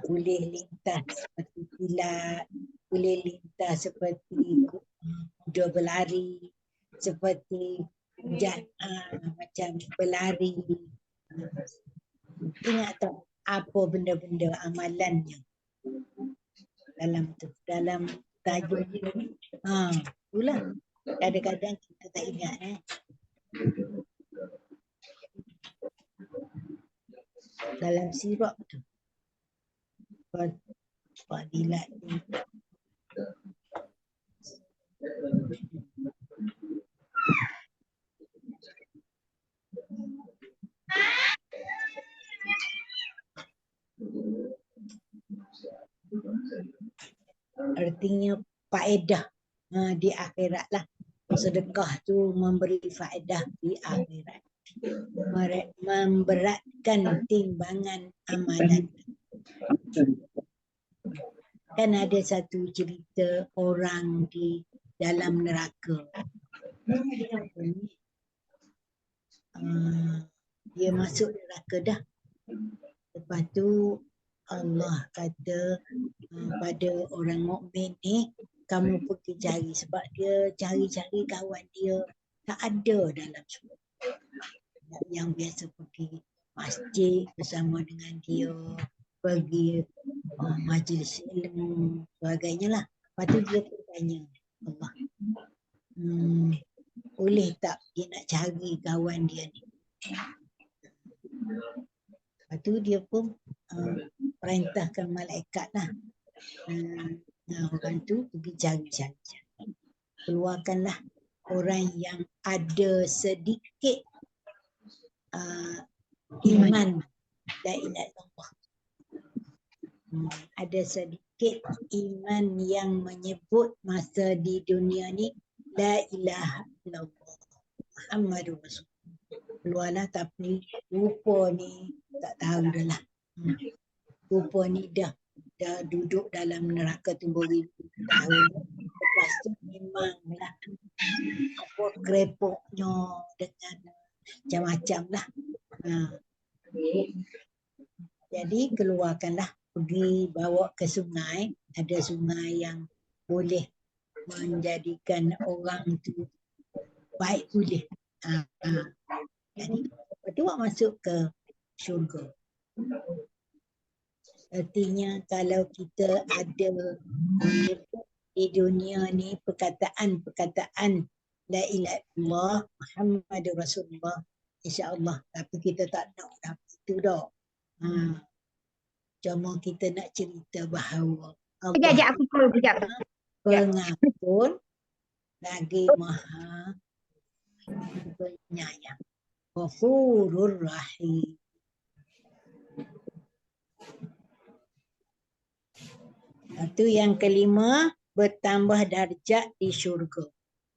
boleh lintas seperti kilat, boleh lintas seperti kuda berlari, seperti macam berlari. Ingat tak apa benda-benda amalannya dalam tu, dalam tajuk ni. Itulah kadang-kadang kita tak ingat dalam sirap tu. Fadilat tu. Artinya faedah di akhirat lah. sedekah tu memberi faedah di akhirat. Memberatkan timbangan amalan. Kan ada satu cerita orang di dalam neraka. Dia masuk neraka dah. Lepas tu Allah kata pada orang mukmin ni, kamu pergi cari, sebab dia cari-cari kawan dia tak ada dalam syurga. Yang biasa pergi masjid bersama dengan dia, pergi majlis ilmu, sebagainya lah. Lepas tu dia pun tanya Allah, boleh tak dia nak cari kawan dia ni? Lepas tu dia pun perintahkan malaikat lah. Orang tu pergi cari-cari. Keluarkanlah orang yang ada sedikit iman la ilaha illallah. Ada sedikit iman yang menyebut masa di dunia ni la ilaha illallah Muhammadur Rasul. Keluarlah, tapi rupa ni tak tahu dah lah. Rupa ni dah duduk dalam neraka tu beribu tahun. Lepas tu memanglah apa krepoknya dengan macam-macam lah. Jadi keluarkanlah, pergi bawa ke sungai. Ada sungai yang boleh menjadikan orang tu baik pulih. Jadi lepas tu masuk ke syurga. Artinya kalau kita ada di dunia ni perkataan-perkataan la ilaha illallah Muhammadur Rasulullah, insya-Allah, tapi kita tak nak itu dah. Cuma kita nak cerita bahawa Allah aku call sekejap. Pengampun lagi Maha Penyayang. Ghafurur Rahim. Itu yang kelima, bertambah darjat di syurga.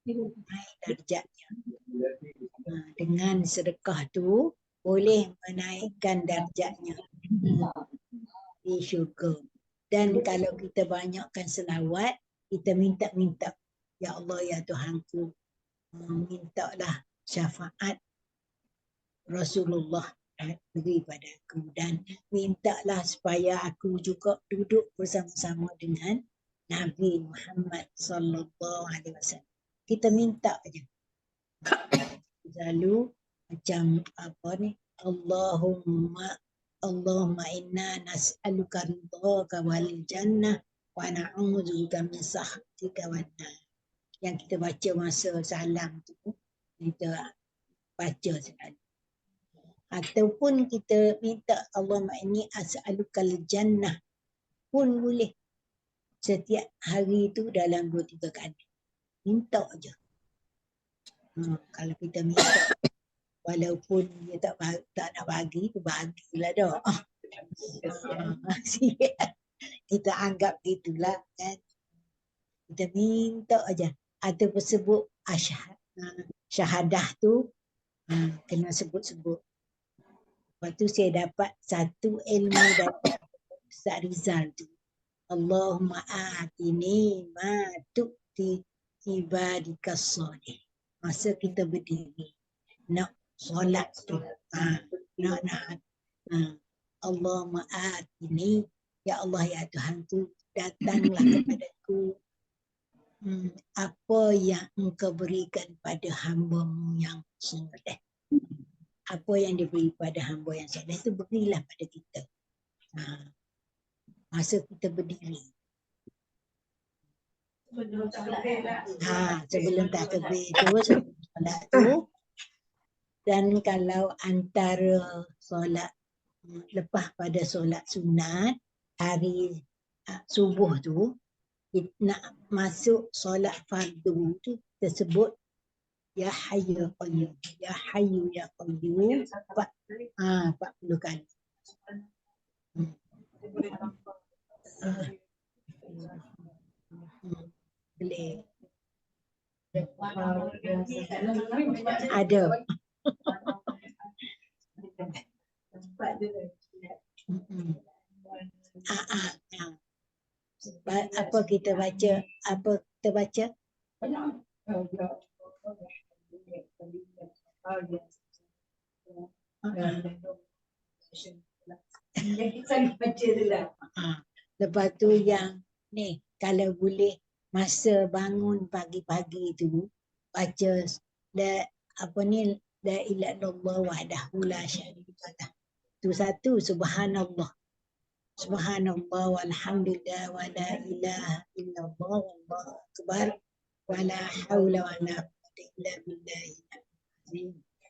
Naik darjatnya. Dengan sedekah tu boleh menaikkan darjatnya di syurga. Dan kalau kita banyakkan selawat, kita minta-minta, ya Allah ya Tuhanku, mintalah syafaat Rasulullah beri pada aku, dan mintalah supaya aku juga duduk bersama-sama dengan Nabi Muhammad sallallahu alaihi wasallam. Kita minta aja. Lalu macam apa ni? Allahumma inna nas'aluka ridhaka wal jannah wa na'udzubika min sakhatika wan nar. Yang kita baca masa salam tu, kita baca sekali. Ataupun kita minta Allahumma inni as'alukal jannah pun boleh. Setiap hari tu dalam 2-3 kali. Minta aja. Kalau kita minta, walaupun dia tak nak bagi, tu bagilah dah. Kita anggap gitulah kan. Kita minta aja. Ataupun sebut syahadah tu, kena sebut-sebut. Lepas tu saya dapat satu ilmu dari Ustaz Rizal tu. Allahumma atini ma tu'ti ibadikas salih. Masa kita berdiri nak solat tu, Allahumma atini, ya Allah ya Tuhan tu, datanglah kepadaku apa yang engkau berikan pada hamba-Mu yang soleh. Apa yang diberi pada hamba yang soleh itu berilah pada kita. Masa kita berdiri. Sebelum takbir tu, solat tu. Dan kalau antara solat, lepas pada solat sunat, hari subuh tu, nak masuk solat fardu tu, tersebut Ya Hayyu Ya Qayyum, Ya Hayyu Ya Qayyum 40 kali. Boleh. Ada. Apa kita baca? Apa kita baca? Lepas tu yang ni, kalau boleh masa bangun pagi-pagi tu baca apa ni, la ilaha illallah wahdahu la syarika lah. Tu satu, subhanallah. Subhanallah walhamdulillah wa la ilaha illallah wallahu akbar wa la haula wa la quwwata illa billahi.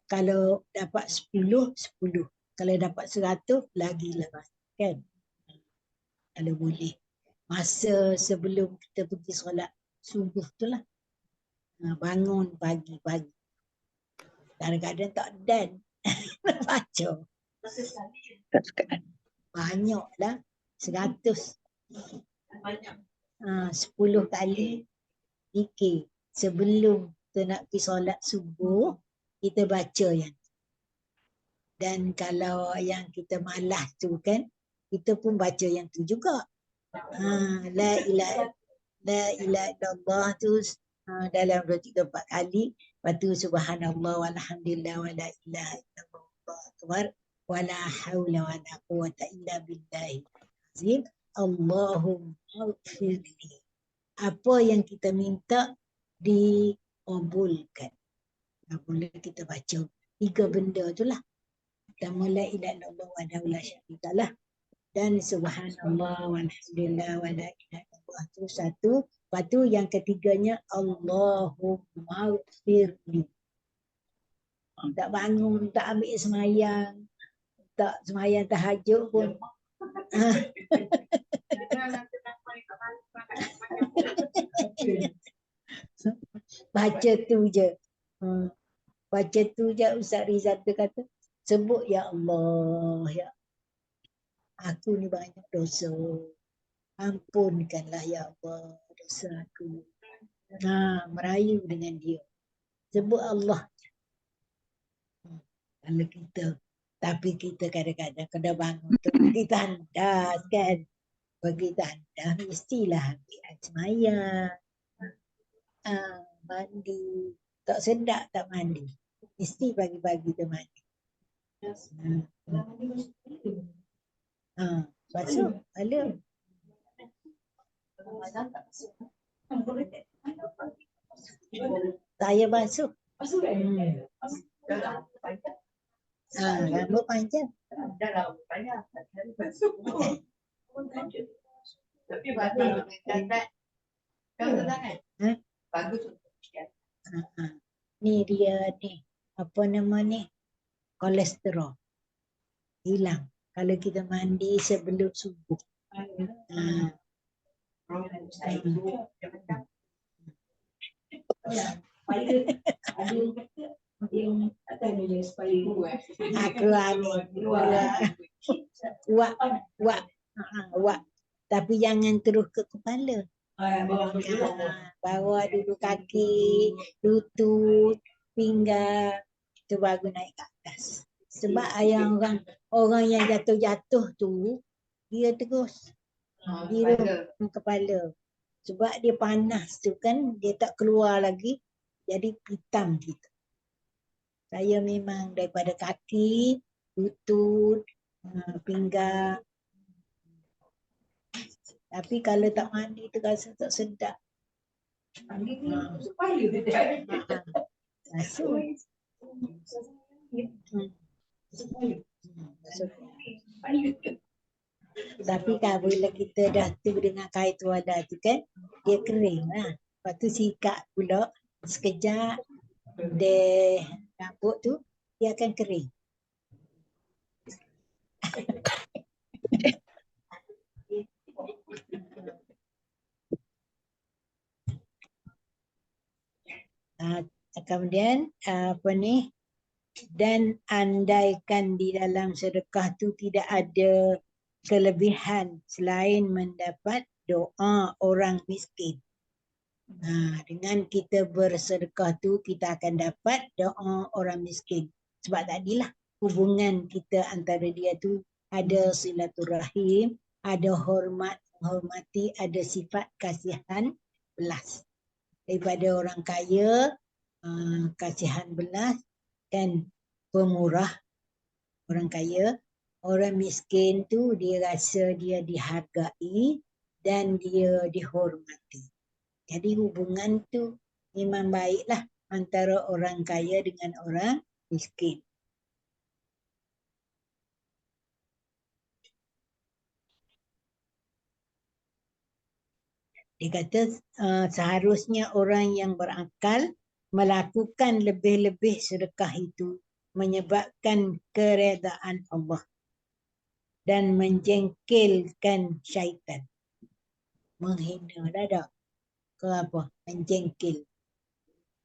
Kalau dapat 10, 10. Kalau dapat 100, lagi lepas. Kan? Kalau boleh. Masa sebelum kita pergi solat subuh tu lah. Bangun pagi-pagi. Kadang-kadang tak dan baca. Banyak lah. 100. 10 kali fikir. Sebelum kita nak pergi solat subuh, kita baca yang. Dan kalau yang kita malas tu kan, kita pun baca yang tu juga. La ilaha illallah tu dalam 2, 3, 4 kali. Lepas tu subhanallah walhamdulillah wa la ilaha illallah wallahu akbar wa la haula wa la quwwata illa billahi azim. Allahumma ighfirli. Apa yang kita minta dikabulkan. Boleh kita baca 3 benda tu lah. Pertama, la ilaha illallah wahdahu la syarika lah. Dan subhanallah walhamdulillah wa la ilaha illallah tu satu. Lepas tu yang ketiganya, Allahumma ighfirli. Tak bangun, tak ambil semayang, tak semayang tahajud pun. Baca tu je. Baca tu je. Ustaz Rizal tu kata, sebut ya Allah, ya aku ni banyak dosa. Ampunkanlah ya Allah dosa aku. Merayu dengan dia. Sebut Allah. Kalau kita, tapi kita kadang-kadang kena bangun tu pergi tandas kan. Pergi tandas mestilah ambil air semayang. Mandi. Tak sedap tak mandi. Mesti pagi-pagi tu mandi. Basuh. Ala. Saya basuh. Rambut panjang. Tapi bagus bagus. Ni dia ni. Apa nama ni? Kolesterol. Hilang. Kalau kita mandi sebelum subuh. Aku wak. Tapi jangan terus ke kepala. Bawa dulu kaki, lutut, pinggang, tu baru naik ke atas. Sebab yang orang yang jatuh-jatuh tu, dia terus kepala. Sebab dia panas tu kan, dia tak keluar lagi, jadi hitam gitu. Saya memang daripada kaki, lutut, pinggang. Tapi kalau tak mandi tu rasa tak sedap. Basuh. Tapi kan bila kita dah tu dengan kain tuala tu kan, dia kering lah. Lepas tu sikat pula sekejap, dia rambut tu dia akan kering. Kemudian apa ni, dan andaikan di dalam sedekah tu tidak ada kelebihan selain mendapat doa orang miskin. Dengan kita bersedekah tu kita akan dapat doa orang miskin. Sebab tadilah hubungan kita antara dia tu ada silaturahim, ada hormat, menghormati, ada sifat kasihan belas. Daripada orang kaya, kasihan belas, kan, pemurah orang kaya. Orang miskin tu dia rasa dia dihargai dan dia dihormati. Jadi hubungan tu memang baiklah antara orang kaya dengan orang miskin. Dia kata seharusnya orang yang berakal melakukan lebih-lebih sedekah itu menyebabkan keredaan Allah dan menjengkelkan syaitan. Menghina dah tak? Ke apa? Menjengkel.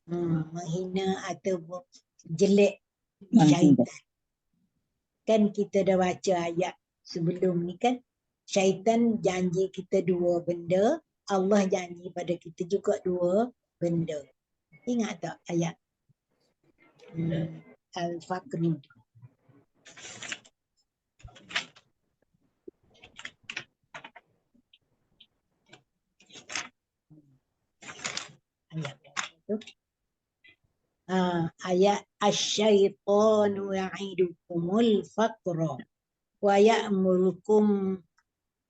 Menghina atau jelek syaitan. Kan kita dah baca ayat sebelum ni kan, syaitan janji kita dua benda, Allah janji pada kita juga dua benda. Ingat tak ayat Al-Faqr tu? Ayat tu. Ayat asy-syaitanu ya'idukumul faqra wa ya'murukum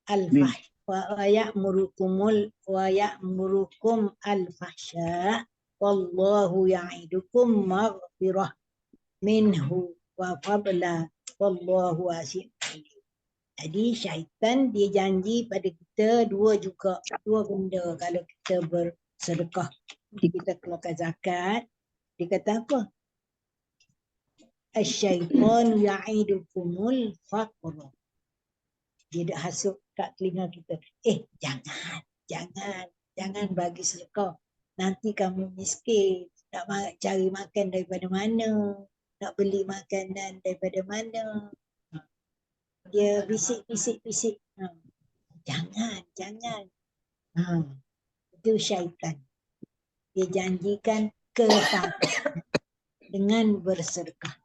al-fahsya wa ya'murukum al-fahsya wallahu ya'idukum maghfirah minhu wa fadla wallahu wasi'un alim. Jadi syaitan dia janji pada kita dua benda kalau kita bersedekah. Kita keluarkan zakat, dia kata apa? Asy-syaitan ya'idukumul faqr. Dia dah hasut kat telinga kita. Jangan bagi sedekah. Nanti kamu miskin. Nak cari makan daripada mana? Nak beli makanan daripada mana? Dia bisik. Jangan. Itu syaitan. Dia janjikan ketaatan dengan bersedekah.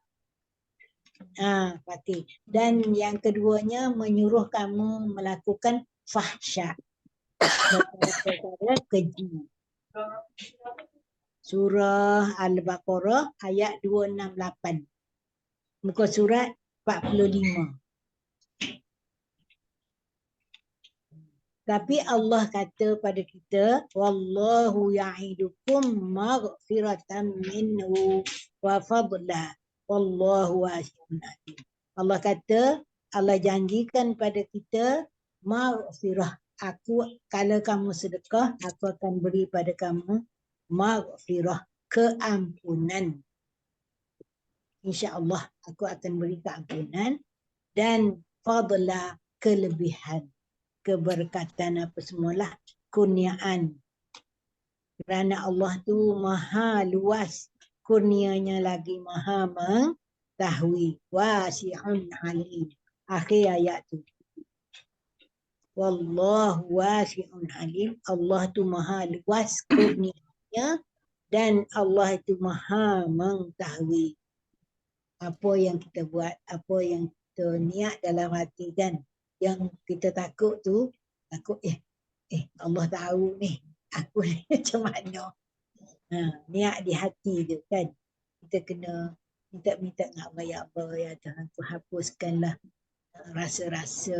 Fatih. Dan yang keduanya menyuruh kamu melakukan fahsya. Perkara keji. Surah Al-Baqarah ayat 268. Muka surat 45. Tapi Allah kata pada kita, wallahu ya'idukum maghfiratan minhu wa fadla wallahu wasi'un alim. Allah kata, Allah janjikan pada kita maghfirah. Kalau kamu sedekah, aku akan beri pada kamu maghfirah, keampunan. InsyaAllah aku akan beri keampunan dan fadla, kelebihan, keberkatan apa semualah, kurniaan. Kerana Allah tu maha luas, kurnianya lagi maha mengetahui. Wasi'un alim. Akhir ayat tu. Wallahu wasi'un alim. Allah tu maha luas kurnianya dan Allah itu maha mengetahui apa yang kita buat, apa yang kita niat dalam hati kan. Yang kita takut tu, Allah tahu ni aku ni macam mana. Niat di hati tu kan. Kita kena minta dengan Allah, ya Allah, ya Tuhan, tu hapuskanlah rasa-rasa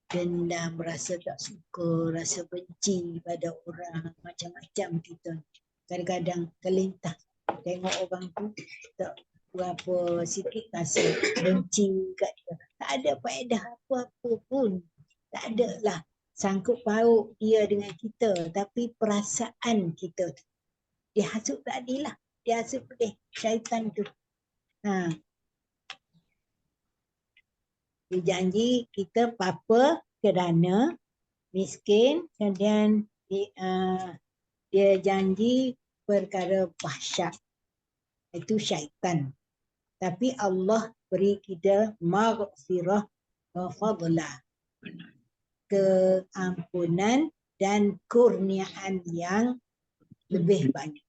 dendam, rasa tak suka, rasa benci pada orang, macam-macam kita. Kadang-kadang terlintas tengok orang tu tak berapa sikit rasa benci kat dia. Tak ada faedah apa-apa pun. Tak ada lah sangkut paut dia dengan kita. Tapi perasaan kita tu. Dia hasut tadi lah. Dia hasut pedih syaitan tu. Dia janji kita apa kerana miskin. Kemudian dia janji perkara fahsyat. Itu syaitan. Tapi Allah beri kita maghfirah wa fadla, keampunan dan kurniaan yang lebih banyak.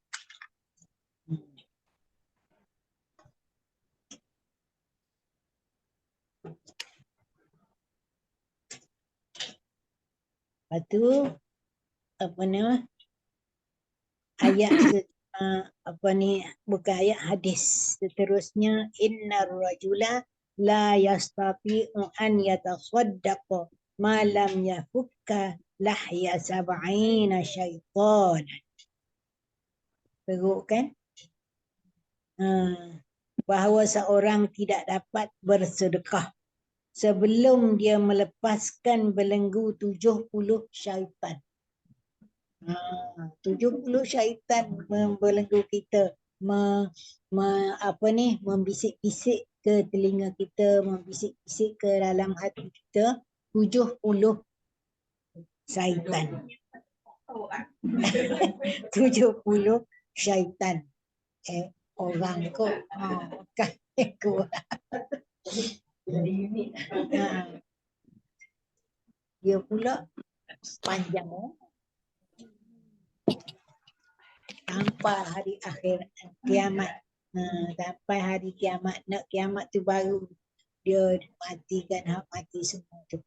Lepas tu apa nama ayat apa ni, bukan ayat, hadis seterusnya, innar rajula la yastati'u an yatasaddaqa ma lam yafukka lahya sab'ina syaitan. Teruk kan? Bahawa seorang tidak dapat bersedekah sebelum dia melepaskan belenggu 70 syaitan. 70 syaitan membelenggu kita, membisik-bisik ke telinga kita, membisik-bisik ke dalam hati kita, 70 syaitan. 70 syaitan. Orang kot. Bukan aku. Dia pula panjang. Sampai hari akhir kiamat. Sampai hari kiamat. Nak kiamat tu baru dia matikan hak mati semua tu.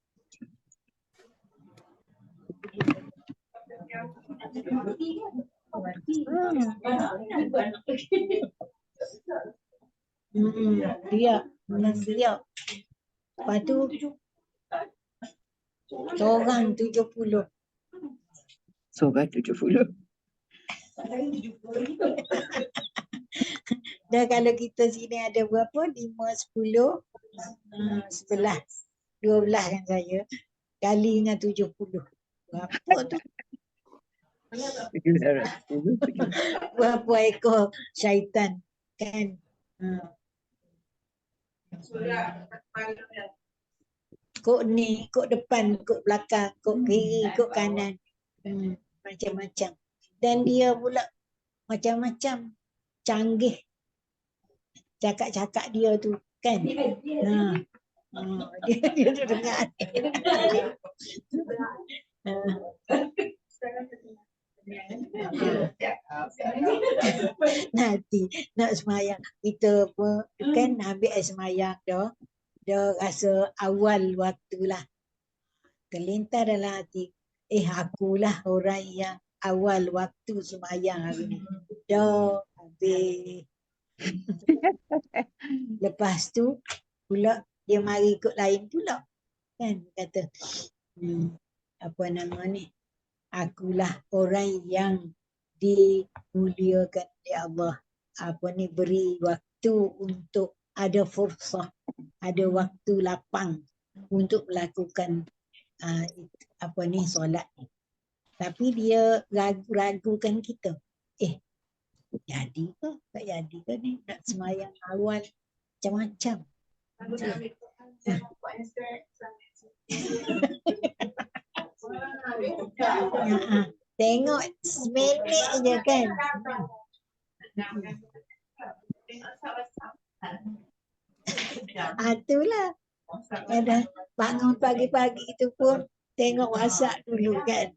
Dia. Lepas tu seorang 70. Seorang 70. Dah kalau kita sini ada berapa? 5, 10, 11, 12 kan saya. Kali dengan 70. Berapa tu? Berapa ekor syaitan kan? Kok ni, kok depan, kok belakang, kok kiri, kok kanan. Macam-macam. Dan dia pula macam-macam canggih cakap-cakap dia tu kan. Dia tu dengar. Nanti nak semayang kita pun kan ambil air semayang dah. Dia rasa awal waktu lah. Terlintas dalam hati, akulah orang yang awal waktu semayang hari ni. Dah habis. Lepas tu pula dia mari ikut lain pula. Kan kata apa nama ni? Akulah orang yang dimuliakan oleh Allah. Apa ni, beri waktu untuk ada fursah, ada waktu lapang untuk melakukan apa ni, solat ni. Tapi dia ragukan kita. Jadi ke? Tak jadi ke ni? Nak semayang awal macam-macam. Tengok seminit je kan. Itulah. Ada bangun pagi-pagi tu pun tengok WhatsApp dulu kan.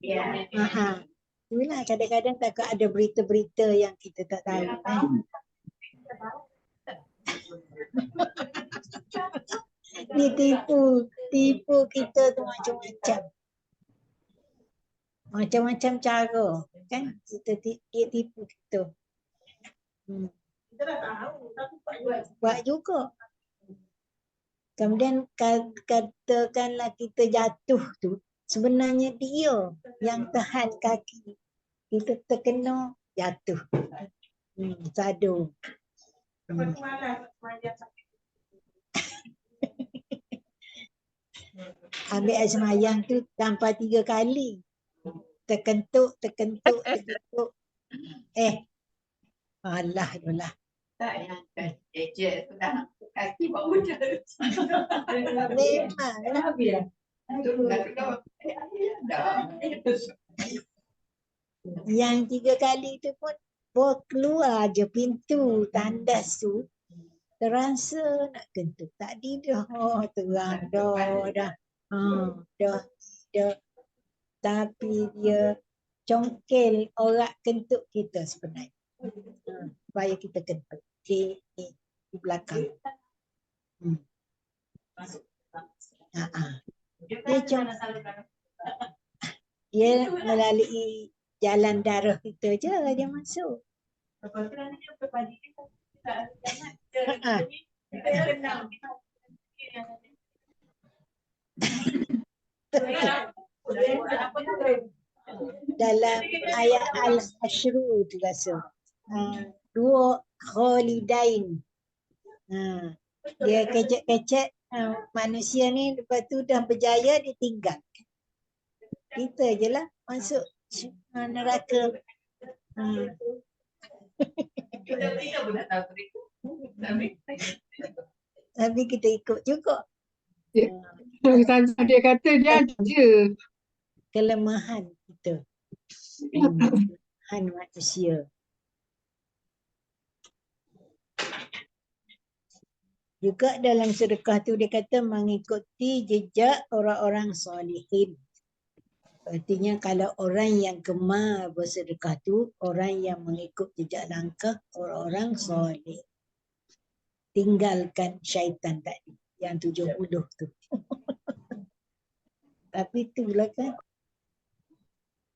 Itulah, kadang-kadang takut ada berita-berita yang kita tak tahu kan. Ni tipu kita tu macam-macam. Macam-macam cara kan dia tipu kita. Kita dah tahu, tapi buat juga. Kemudian katakanlah kita jatuh tu, sebenarnya dia yang tahan kaki. Kita terkena jatuh. Sadu. Ambil air semayang tu sampai 3 kali. Terkentuk. Alah itulah. Tak yang ejek sudah kaki bawa je. Memang habis. yang 3 kali tu pun keluar je pintu tandas tu, terasa nak kentut. Tadi dah terang dah. tapi dia congkel orak kentut kita sebenarnya. Supaya kita kentut di belakang. Dia melalui jalan darah kita je dia masuk. Dalam ayat Al-Hasyru tu rasa. Dua khalidain. Dia kecek-kecek manusia ni, lepas tu dah berjaya dia tinggal. Kita je lah masuk neraka. Kita pun dah tahu tu. Tapi kita ikut juga. Dia kata dia ada je. Kelemahan kita. Kelemahan manusia. Juga dalam sedekah tu dia kata mengikuti jejak orang-orang solihin. Artinya kalau orang yang gemar bersedekah tu, orang yang mengikut jejak langkah orang-orang soleh. Tinggalkan syaitan tadi, yang 70 tu. Tapi itulah kan.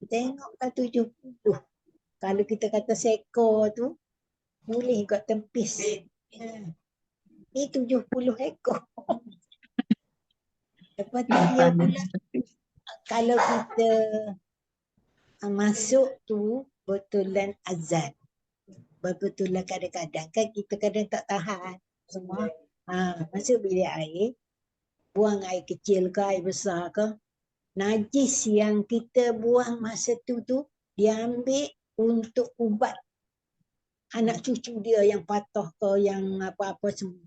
Tengoklah 70. Kalau kita kata seekor tu, boleh kot tempis. Ni 70 ekor. Lepas tu dia pula, kalau kita masuk tu betulan azan. Betulan kadang-kadang kan kita kadang tak tahan semua. Masuk bilik air, buang air kecil ke air besar ke, najis yang kita buang masa tu dia ambil untuk ubat anak cucu dia yang patah ke yang apa-apa semua.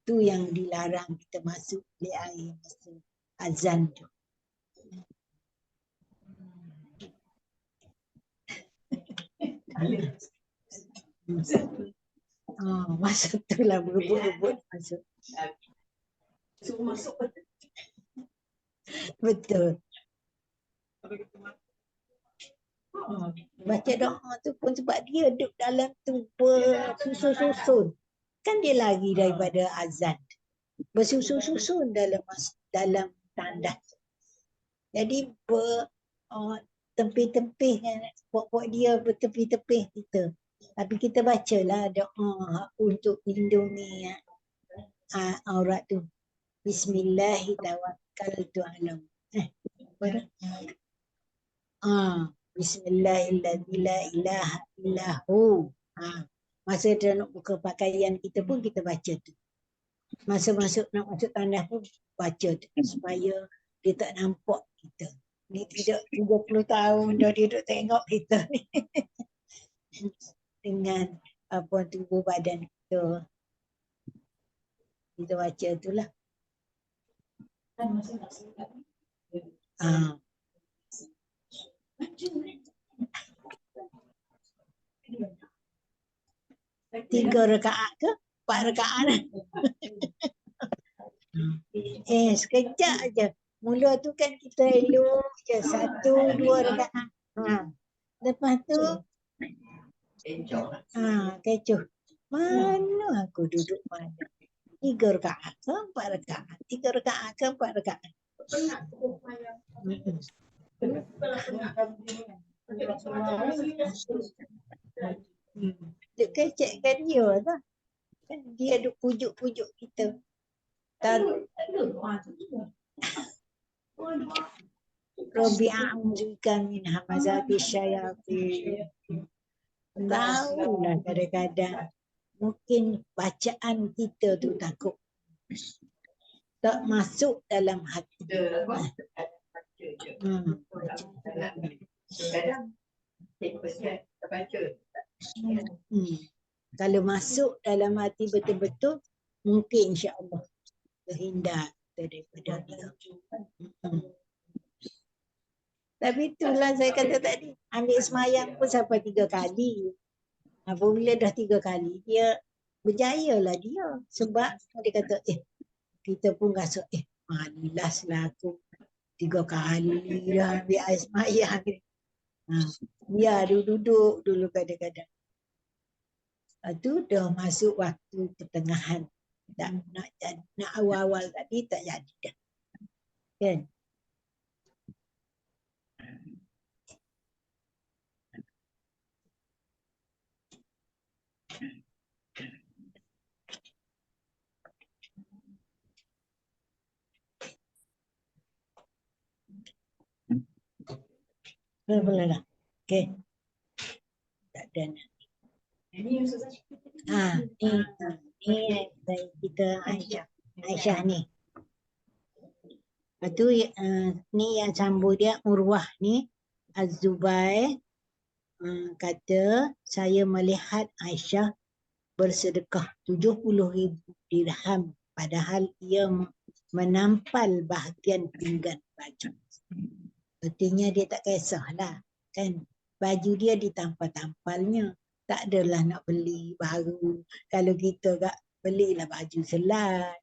Tu yang dilarang kita masuk bilik air masa azan tu. Masa tu lah berebut-rebut masuk. Betul. Baca doa tu pun sebab dia duduk dalam tu bersusun-susun. Kan dia lari daripada azan. Bersusun-susun dalam tandas. Jadi tempih-tempih kan, pokok dia bertepih-tepih kita. Tapi kita bacalah doa untuk lindungi aurat tu. Bismillahirrahmanirrahim. Bismillahirrahmanirrahim. Masa dia nak buka pakaian kita pun kita baca tu. Masa nak masuk tandas pun baca tu. Supaya dia tak nampak kita. Ni tidak 30 tahun dah dia duduk tengok kita ni. Dengan tubuh badan kita. Kita baca tu lah. Tiga rakaat ke? 4 rakaat. Sekejap aja. Mula tu kan kita elok je 1, 2 rakaat. Lepas tu kecoh. Mana aku duduk mana? 3 rakaat ke 4 rakaat? 3 rakaat ke 4 rakaat? Dia kecekkan dia lah. Kan dia duk pujuk-pujuk kita. Rabbi a'udzubika min hamazati syayatin. Tahulah kadang-kadang mungkin bacaan kita tu takut tak masuk dalam hati. Kalau masuk dalam hati betul-betul, mungkin insya-Allah terhindar daripada dia. Tapi itulah saya kata tadi, ambil semayang pun sampai 3 kali. Apabila dah 3 kali, dia berjayalah dia. Sebab dia kata, kita pun rasa, malas lah aku 3 kali dah ambil air semayang ni. Biar dia duduk dulu kadang-kadang. Lepas tu dah masuk waktu pertengahan. Nak awal-awal tadi tak jadi dah. Kan? Boleh lah. Okay. Tak ada nak. Ini Ustazah. Ni kita Aisyah ni. Lepas tu ni yang sambung dia Urwah ni Az-Zubair kata saya melihat Aisyah bersedekah 70,000 dirham padahal ia menampal bahagian pinggan baju. Artinya dia tak kisahlah kan, baju dia ditampal-tampalnya. Tak adalah nak beli baru. Kalau kita belilah baju selai.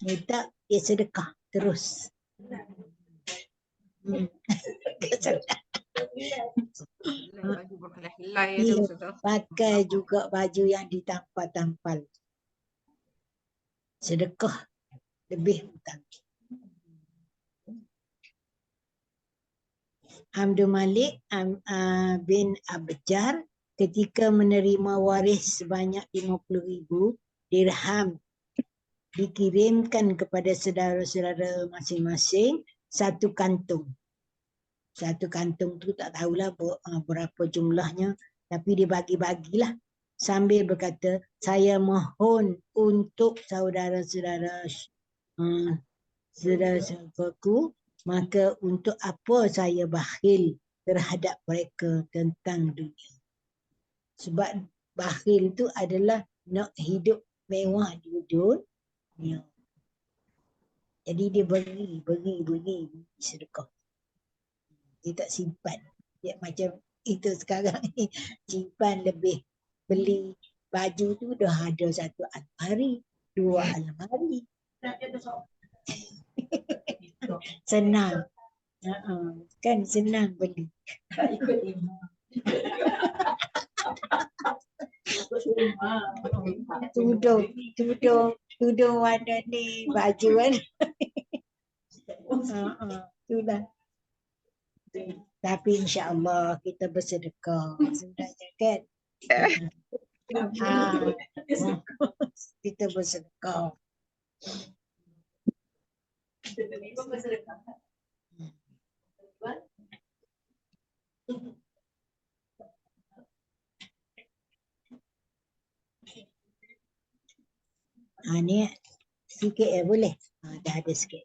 Dia tak, dia sedekah terus. Baju berhelai-helai ada Dia Ustazah. pakai juga baju yang ditampal-tampal. Sedekah lebih utama. Abdul Malik bin Abjar ketika menerima waris sebanyak 50,000 dirham dikirimkan kepada saudara-saudara masing-masing satu kantung. Satu kantung tu tak tahulah berapa jumlahnya, tapi dia bagi-bagilah sambil berkata, saya mohon untuk saudara-saudaraku, maka untuk apa saya bakhil terhadap mereka tentang dunia. Sebab bakhil tu adalah nak hidup mewah di dunia. Jadi dia beri sedekah. Dia tak simpan. Dia macam itu sekarang ni. Simpan lebih. Beli baju tu dah ada satu almari, 2 almari. Senang. Kan senang beli. Tak ikut imam. Tudung warna ni, baju kan. Itulah. Tapi insya-Allah kita bersedekah sebenarnya kan. Kita bersedekah. Ni sikit boleh? Dah ada sikit.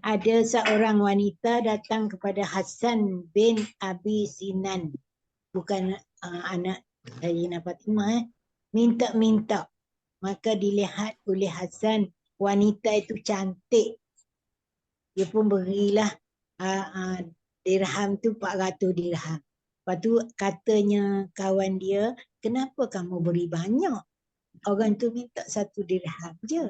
Ada seorang wanita datang kepada Hasan bin Abi Sinan. Bukan anak Sayyidina Fatimah. Minta-minta. Maka dilihat oleh Hasan, wanita itu cantik. Dia pun berilah dirham tu 400 dirham. Lepas tu katanya kawan dia, kenapa kamu beri banyak? Orang tu minta 1 dirham je.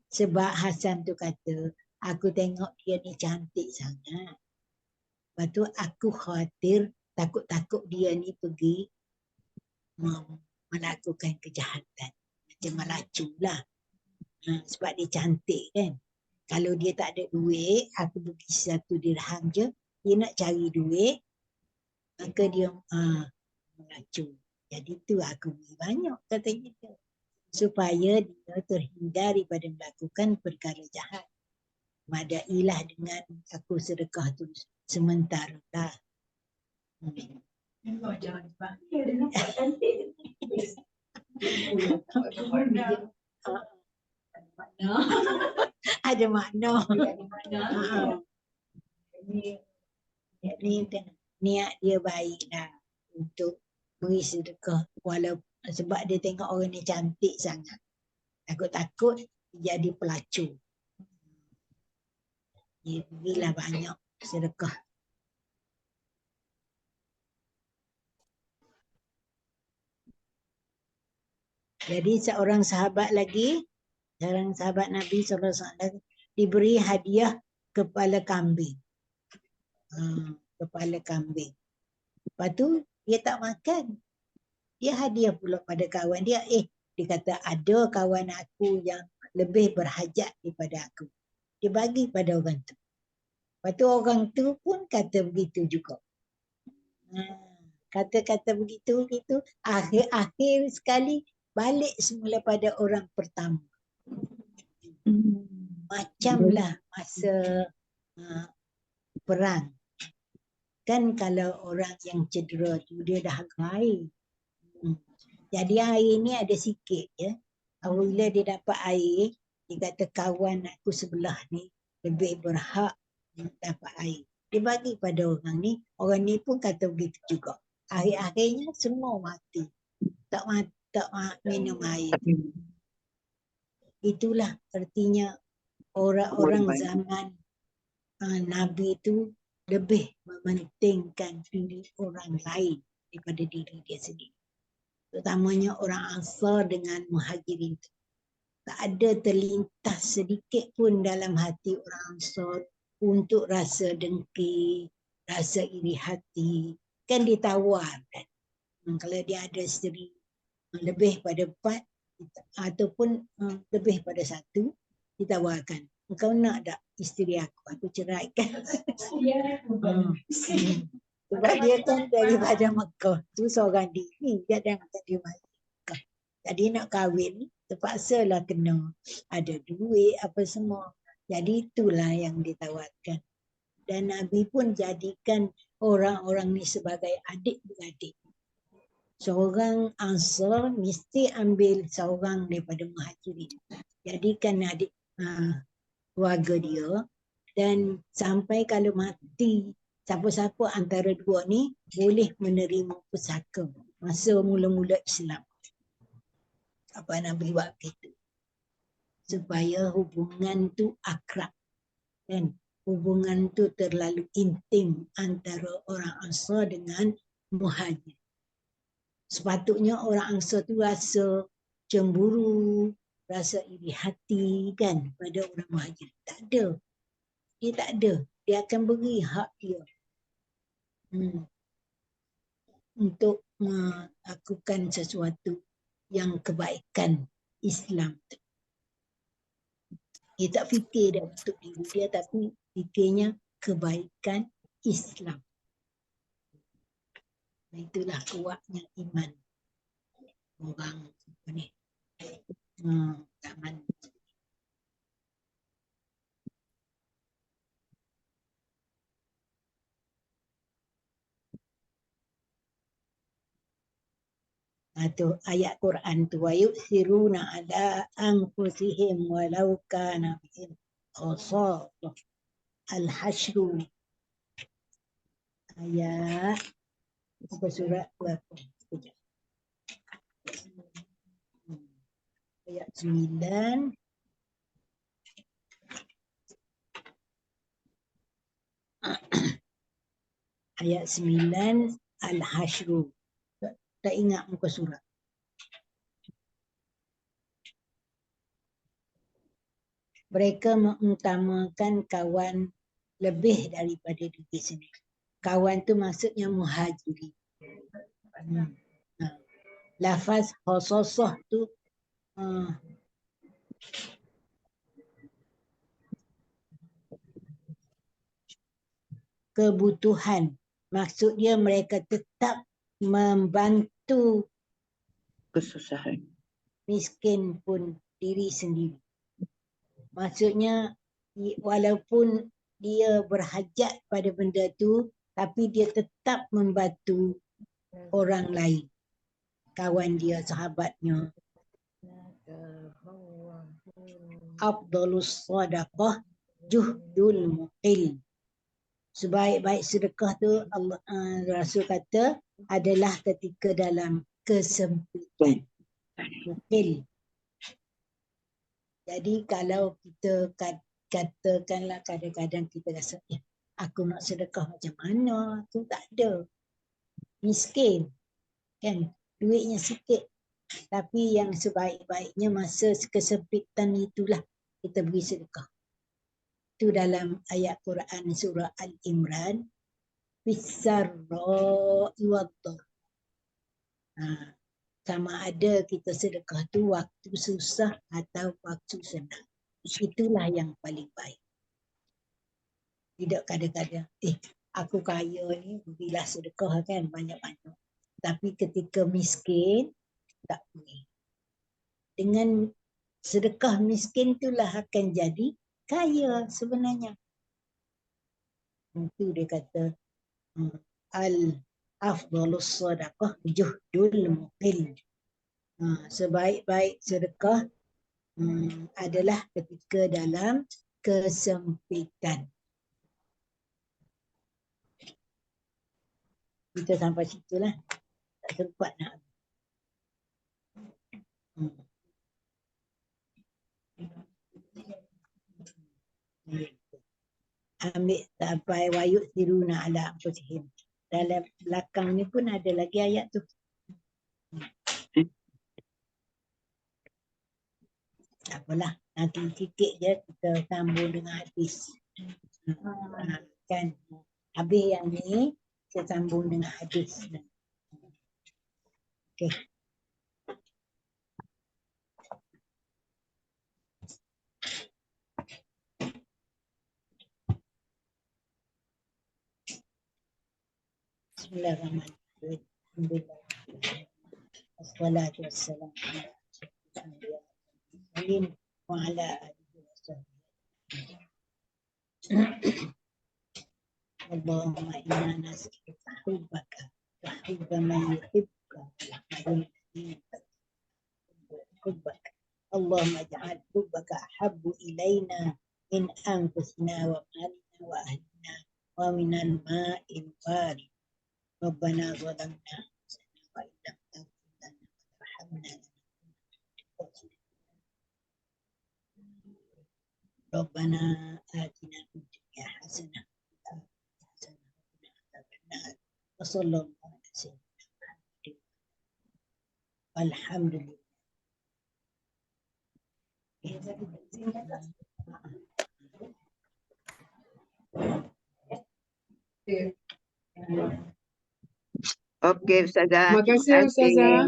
Sebab Hasan tu kata, aku tengok dia ni cantik sangat. Lepas tu aku khawatir, takut-takut dia ni pergi melakukan kejahatan. Macam melacu lah. Sebab dia cantik kan. Kalau dia tak ada duit, aku bagi 1 dirham je. Dia nak cari duit, maka dia melacu. Jadi tu aku beri banyak, katanya dia. Supaya dia terhindar daripada melakukan perkara jahat. Madailah dengan aku sedekah tu sementara lah. Jangan dipanggil, dia nampak cantik. Ada makna. Niat dia baiklah untuk beri sedekah walaupun sebab dia tengok orang ni cantik sangat. Takut-takut jadi pelacur. Dia berilah banyak sedekah. Jadi seorang sahabat lagi, seorang sahabat Nabi SAW diberi hadiah kepala kambing. Kepala kambing. Lepas tu dia tak makan. Dia hadiah pula pada kawan dia. Dia kata ada kawan aku yang lebih berhajat daripada aku. Dia bagi pada orang tu. Lepas tu orang tu pun kata begitu juga. Kata-kata begitu. Akhir sekali balik semula pada orang pertama. Macamlah masa perang. Kan kalau orang yang cedera tu dia dah air. Jadi air ni ada sikit je. Apabila dia dapat air, dia kata kawan aku sebelah ni lebih berhak dapat air. Dia bagi pada orang ni pun kata begitu juga. Akhir-akhirnya semua mati. Tak minum air. Itulah artinya orang-orang zaman Nabi itu lebih mementingkan diri orang lain daripada diri dia sendiri. Terutamanya orang Ansar dengan Muhajirin. Tak ada terlintas sedikit pun dalam hati orang Ansar untuk rasa dengki, rasa iri hati. Kan ditawar kan. Kalau dia ada isteri lebih pada 4 ataupun lebih pada 1, ditawarkan. Engkau nak tak isteri aku ceraikan. Sebab dia kan daripada Mekah tu seorang diri, dia dah dari Mekah. Jadi nak kahwin terpaksalah kena ada duit apa semua. Jadi itulah yang ditawarkan. Dan Nabi pun jadikan orang-orang ni sebagai adik-beradik. Seorang Ansar mesti ambil seorang daripada Muhajirin. Jadikan adik keluarga dia. Dan sampai kalau mati siapa-siapa antara dua ni boleh menerima pusaka masa mula-mula Islam. Apa Nabi buat begitu? Supaya hubungan tu akrab. Dan hubungan tu terlalu intim antara orang Ansar dengan Muhajir. Sepatutnya orang Ansar tu rasa cemburu, rasa iri hati kan pada orang Muhajir. Tak ada. Dia tak ada. Dia akan beri hak dia. Untuk melakukan sesuatu yang kebaikan Islam tu. Dia tak fikir dah untuk diri dia, tapi fikirnya kebaikan Islam. Itulah kuatnya iman orang ni. Zaman tu ayat Quran tu wa yusiruna ala anfusihim walau kana bihim khasasah. Al-Hasyr ayat apa surat berapa? Ayat 9 ayat 9 Al-Hasyr. Tak ingat muka surat. Mereka mengutamakan kawan lebih daripada diri sendiri. Kawan tu maksudnya Muhajirin. Lafaz khasasah tu kebutuhan. Maksudnya mereka tetap membantu Kesusahan. miskin pun diri sendiri. Maksudnya walaupun dia berhajat pada benda tu, tapi dia tetap membantu orang lain. Kawan dia, sahabatnya. Afdalus sadaqah juhdul muqil. Sebaik-baik sedekah tu Allah Rasul kata adalah ketika dalam kesempitan. Muqil. Jadi kalau kita katakanlah kadang-kadang kita rasa aku nak sedekah macam mana, tu tak ada. Miskin. Kan? Duitnya sikit. Tapi yang sebaik-baiknya masa kesempitan itulah kita beri sedekah. Itu dalam ayat Quran surah Al-Imran. Fisarra iwadhar. Sama ada kita sedekah tu waktu susah atau waktu senang. Itulah yang paling baik. Tidak kadang-kadang, aku kaya ni bila sedekah kan banyak-banyak. Tapi ketika miskin, tak boleh. Dengan sedekah miskin itulah akan jadi kaya sebenarnya. Itu dia kata, al-afdalus sadaqah juhdul muqil. Sebaik-baik sedekah adalah ketika dalam kesempitan. Kita sampai situlah. Tak sempat nak. Ambil sampai wayuk siruna ala anfusihim. Dalam belakang ni pun ada lagi ayat tu. Tak apalah, nanti sikit je kita sambung dengan hadis. Kan habis yang ni kita sambung dengan hadis. Okey. Bismillahirrahmanirrahim. Alhamdulillah. Wassalatu wassalamu ala asyrafil anbiya'i wa ala alihi wasahbihi. Allahumma inna nas'aluka hubbaka wa hubba man yuhibbuka wa hubbaka. Allahumma ij'al hubbaka ahabbu ilaina min anfusina wa malina wa ahlina wa minal ma'il barid. Rabbana zalamna anfusana wa illam taghfir lana wa tarhamna Rabbana atina fid dunya hasanah wa sallallahu ala sayyidina Muhammadin walhamdulillah. Okey, Ustazah. Terima kasih Ustazah.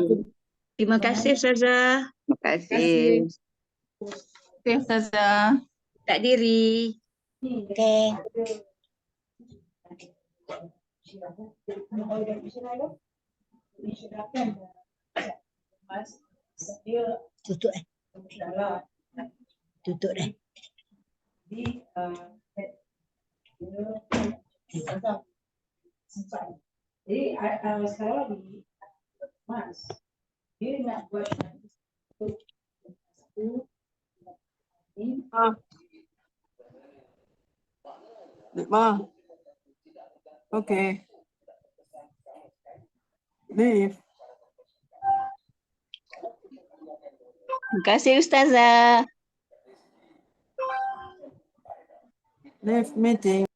Terima kasih, Ustazah. Terima kasih. Okey, Ustazah. Tak diri. Okey. Tutup Tutup dah. Jadi sekarang di Mas, dia nak buat satu Ma. Okay. Leave. Terima kasih, Ustazah. Leave meeting.